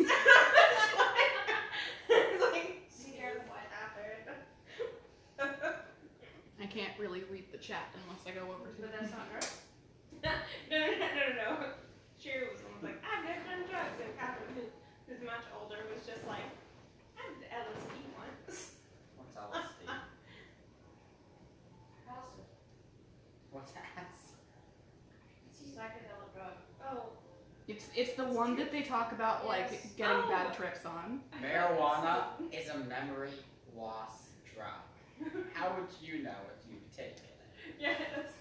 It's like, here's what happened. I can't really read the chat unless I go over to But that's not drugs. No. Sherry was the one who was like, I've never done drugs. And Catherine, who's much older, was just like, I did LSD once. What's LSD? Acid. What's ass? It's a psychedelic drug. Oh. It's the one that they talk about like Yes. getting Oh. bad trips on. Marijuana is a memory loss drug. How would you know if you've taken it? Yeah, that's.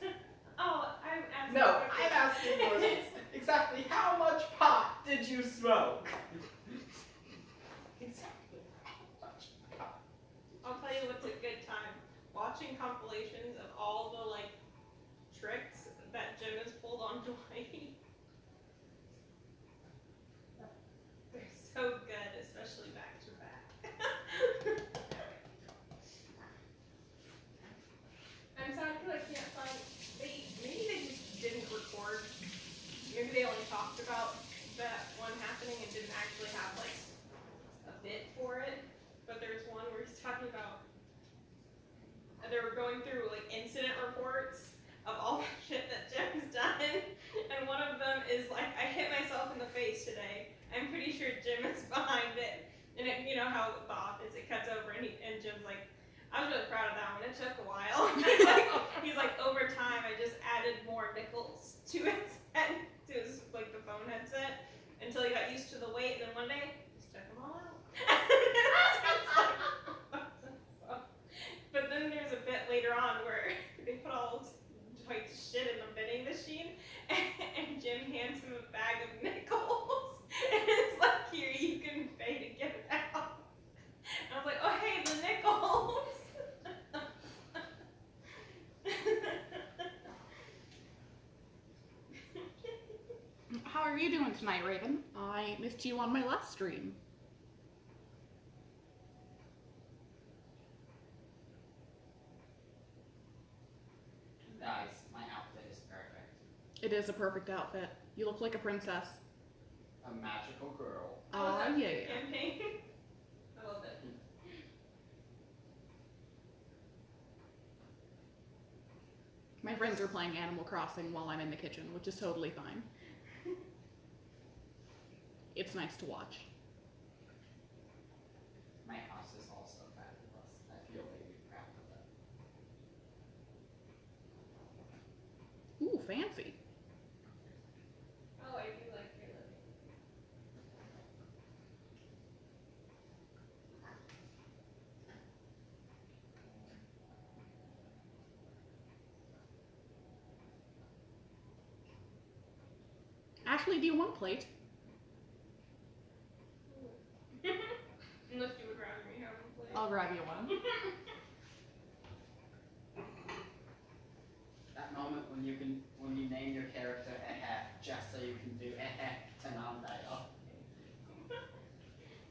Oh, I'm asking. No, I'm asking you exactly how much pot did you smoke? Exactly how much pot? I'll tell you what's a good time. Watching compilations of all the like tricks that Jim has pulled on Dwight. They're so good, especially back to back. I'm sad because I can't find. Maybe they just didn't record. Maybe they only talked about that one happening and didn't actually have like a bit for it. But there's one where he's talking about. They were going through like incident reports of all the shit that Jim's done, and one of them is like, I hit myself in the face today. I'm pretty sure Jim is behind it, and it, you know how with the office it cuts over, and Jim's like, I was really proud of that one. It took a while. he's like, over time, I just added more nickels to his head, to his like the phone headset, until he got used to the weight, and then one day, just took them all out. But then there's a bit later on where they put all Dwight's shit in the vending machine, and Jim hands him a bag of nickels, and it's like, here, you can pay to get it out. And I was like, oh hey, the nickels. How are you doing tonight, Raven? I missed you on my last stream. Guys, my outfit is perfect. It is a perfect outfit. You look like a princess. A magical girl. Yeah. Campaign. I love it. My friends are playing Animal Crossing while I'm in the kitchen, which is totally fine. It's nice to watch. My house is also fabulous. I feel very proud of it. Ooh, fancy. Oh, I do like your living. Ashley, do you want a plate? Unless you would rather me have a plate. I'll grab you one. That moment when you name your character just so you can do to non-dialogue.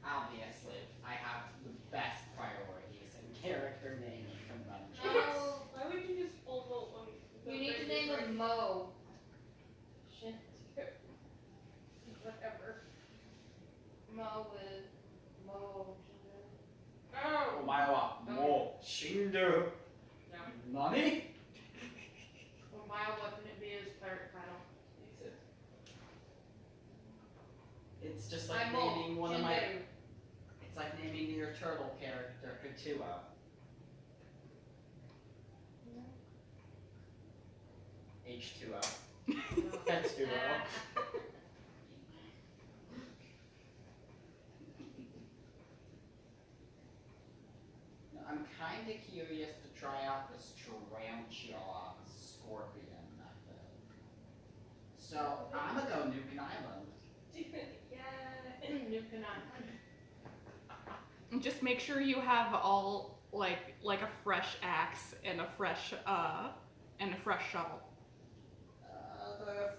Obviously, I have the best priorities in character naming conventions. Oh, Why would you just pull one? you need to name him Mo. Shit. Whatever. Mo with Mo. Oh. お前はもう死んでる。何？ Well, Mile, what can it be his pirate title? It's just like I'm Mo. naming one of my. Shinderu. It's like naming your turtle character Katuo. H2O. H2O. I'm kind of curious to try out this tarantula scorpion method. So I'm gonna go Nuke Island. Yeah. Nuke Island. Just make sure you have all like a fresh axe and a fresh shovel. They're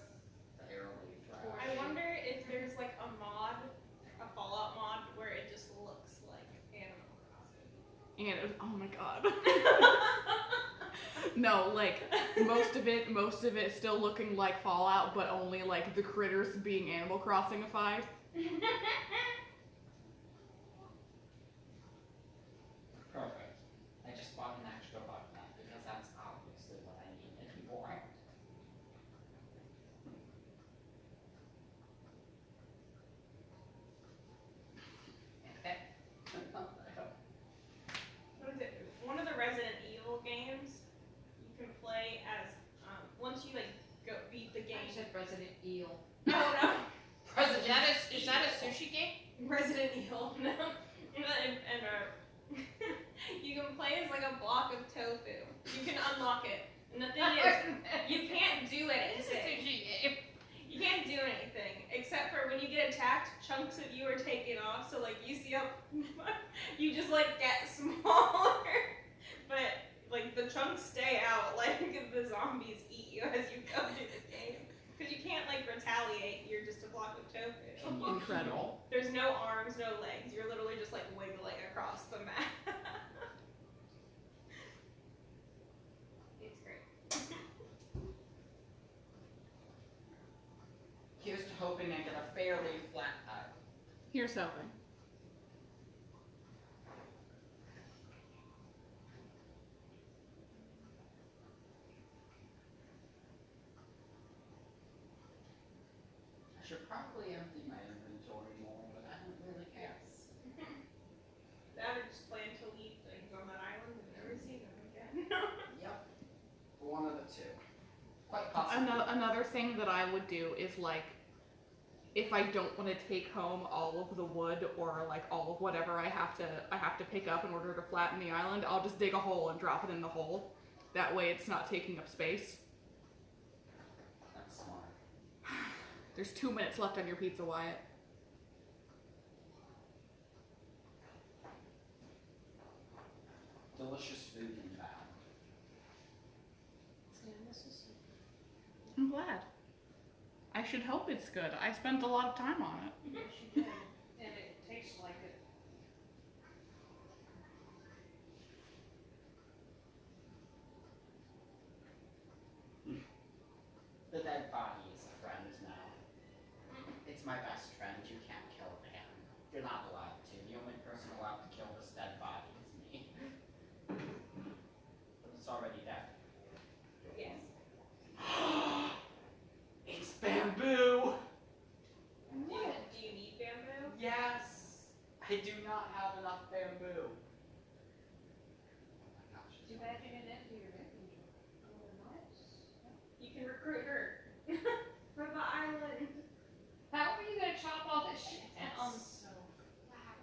fairly fresh. I wonder if there's like a mod, a Fallout mod, where it just looks like Animal Crossing. And it was, oh my god. No, like most of it is still looking like Fallout, but only like the critters being Animal Crossing-ified. Perfect. I just bought an extra button because that's obviously what I needed for it. What is it? One of the Resident Evil games, you can play as once you like go beat the game. I said Resident Eel. No, no, President Is that a sushi game? Resident Evil. No, and you can play as like a block of tofu. You can unlock it, and the thing is, you can't do It's a anything. sushi game. You can't do anything except for when you get attacked, chunks of you are taken off. So like you see how you just like get smaller, but like the chunks stay out. Like the zombies eat you as you go through the game because you can't like retaliate. You're just a block of tofu. Incredible. There's no arms, no legs. You're literally just like wiggling across the map. It's great. Here's to hoping I get a fairly flat tire. Here's hoping. I should probably empty my inventory more, but I don't really care. That or just plan to leave things on that island and never see them again. Yep. One of the two. Quite possibly. Another thing that I would do is like, if I don't want to take home all of the wood or like all of whatever I have to pick up in order to flatten the island, I'll just dig a hole and drop it in the hole. That way it's not taking up space. That's smart. There's 2 minutes left on your pizza, Wyatt. Delicious food inbound. I'm glad. I should hope it's good. I spent a lot of time on it. Yes, you did. And it tastes like it. The dead body is a friend now. It's my best friend. You can't kill him. You're not allowed to. The only person allowed to kill this dead body is me. But it's already dead. Yes. It's bamboo! Do you need bamboo? Yes! I do not have enough bamboo. Oh my gosh. Too bad you didn't empty your inventory. You can recruit her for the island. How are you gonna chop all this shit down? So flat.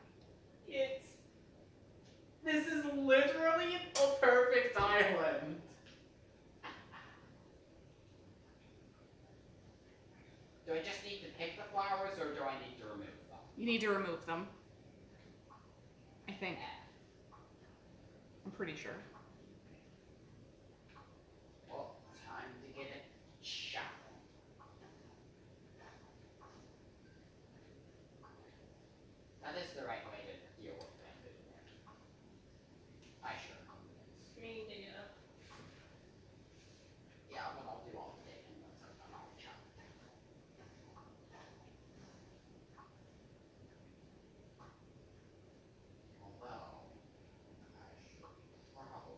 This is literally a perfect island. Do I just need to pick the flowers or do I need to remove them? You need to remove them. I think. I'm pretty sure. Well, time to get it shot. That is the right way to deal with bamboo. I sure am convinced. Me dig it up. Yeah, but I'll do all the digging once I've done all the chopping. Although, I should probably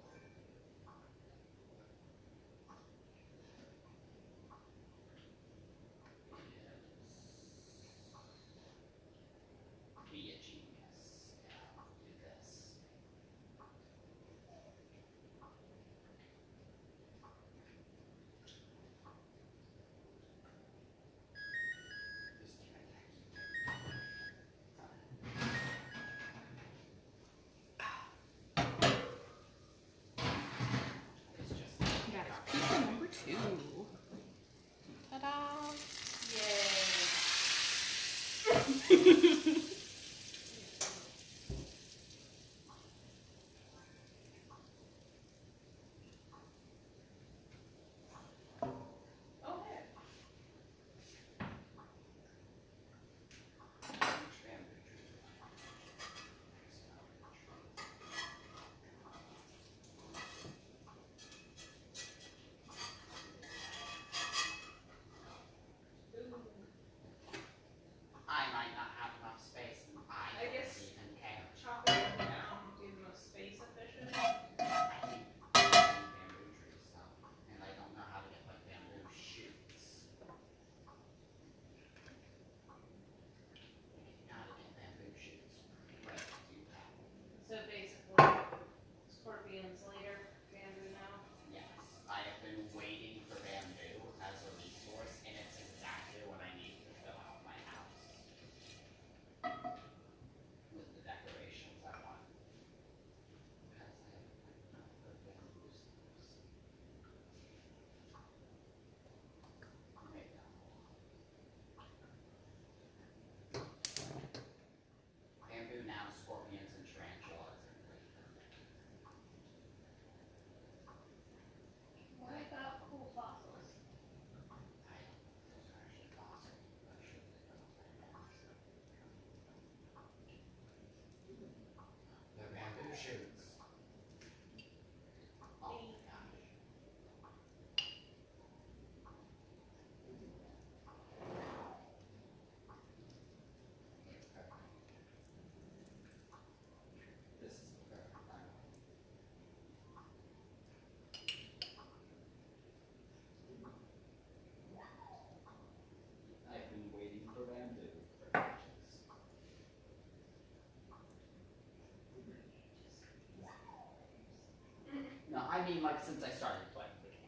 I mean, like, since I started playing the game.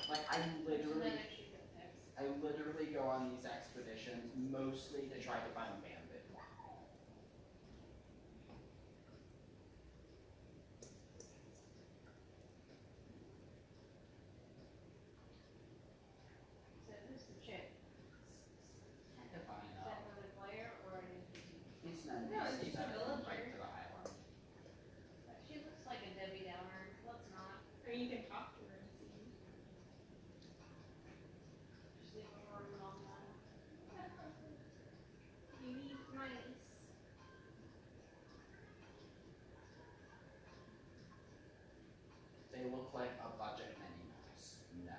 Like, I literally go on these expeditions mostly to try to find Bandit. So who's the chick? Trying to find Is out. that another player or an NPC? It's not No, it's easy just a to villager. right to the island. She looks like a Debbie Downer. Let's not. Or you can talk to her and see. Just leave her alone all the time. You need nice. They look like a budget Minnie Mouse. No.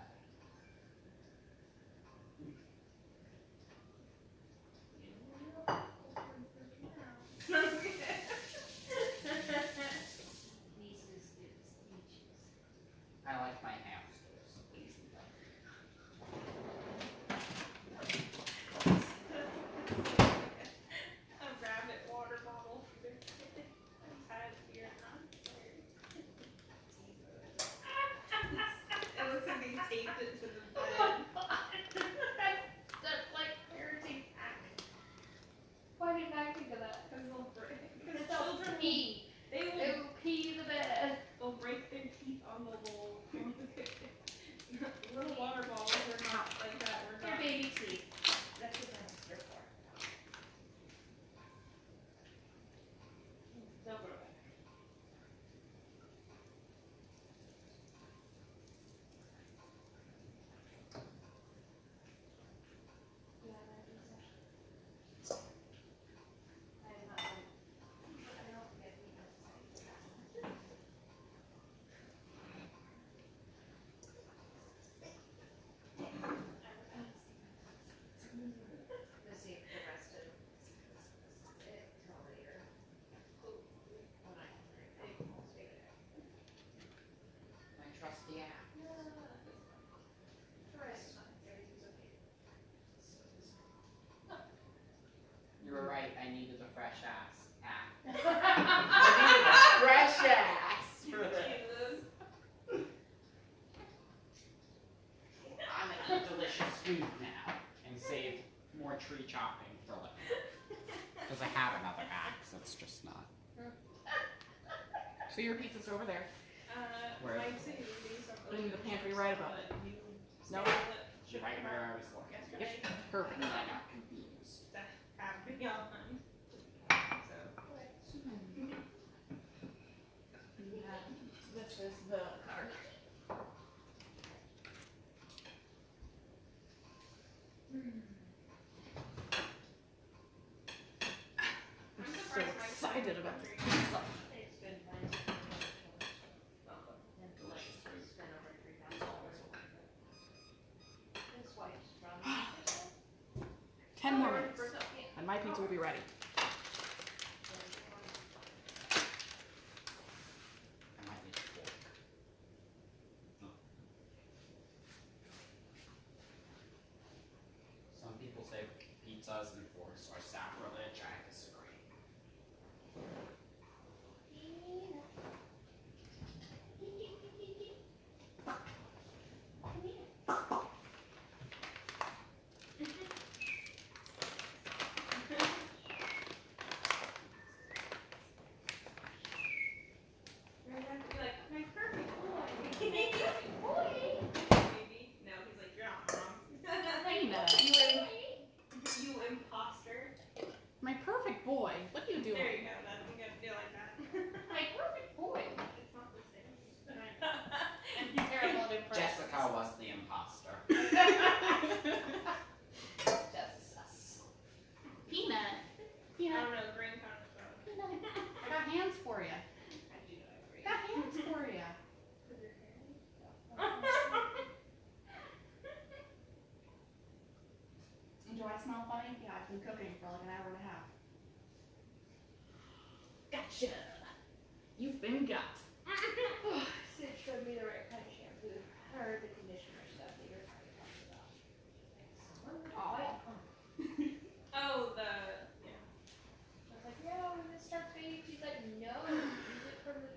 Nieces, it's niches. I like my hamsters. Please leave them. A rabbit water bottle for their kid. I'm tired of beer. It looks like they taped it to the bed. That's like parenting hack. Why didn't I think of that? Because It's all children pee. they will They will pee the bed. they'll break their teeth on the little little water bottles are not like that. We're They're not. baby teeth. That's what they're for. They'll grow back. Yeah, that is a- I am not like- I don't forget we have to say that. Let's see if the rest of it till later. When I can drink it, I'll stay there. My trusty app. The rest is fine, everything's okay. You were right. I needed a fresh ass app. I So. needed a fresh ass for this. I'm gonna eat delicious food now and save more tree chopping for later. Because I have another axe. It's just not. So your pizza's over there. Where? Mine too. These are In the pantry right above it. You No. should Right where I was looking. yesterday. Perfect. And I got confused. That have me on. So. This is the card. I'm so surprised mine's excited not about in this the pantry. pizza. It's been fine. And like, spent over $3,000. His wife's from. 10 more minutes, So, yeah. and my pizza will be ready. I might need a fork. Some people say pizzas and forks are sacrilege. I disagree. You're gonna be like, my perfect boy. Maybe. No, he's like, you're not wrong. You imposter. My perfect boy. What are you doing? There you go. That you gotta do like that. My perfect boy. It's not the same. I'm terrible at impressing. Jessica was the imposter. Justice. Peanut. I Peanut. don't know. Green kind of stuff. I got hands for you. I do know every. Got hands for you. Do I smell funny? Yeah, I've been cooking for like an hour and a half. Gotcha. You've been got. Sid showed me the right kind of shampoo, or the conditioner stuff that you're talking about. Aw. Oh, the yeah. I was like, no, this starts fading. She's like, no, use it from the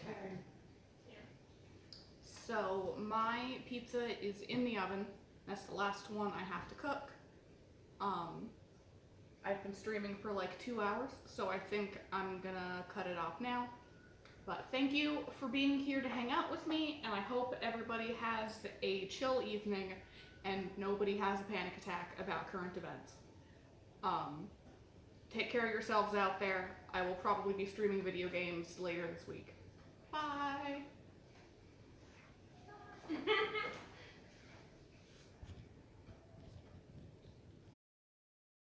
Okay. So my pizza is in the oven. That's the last one I have to cook. I've been streaming for like 2 hours, so I think I'm gonna cut it off now. But thank you for being here to hang out with me, and I hope everybody has a chill evening and nobody has a panic attack about current events. Take care of yourselves out there. I will probably be streaming video games later this week. Bye!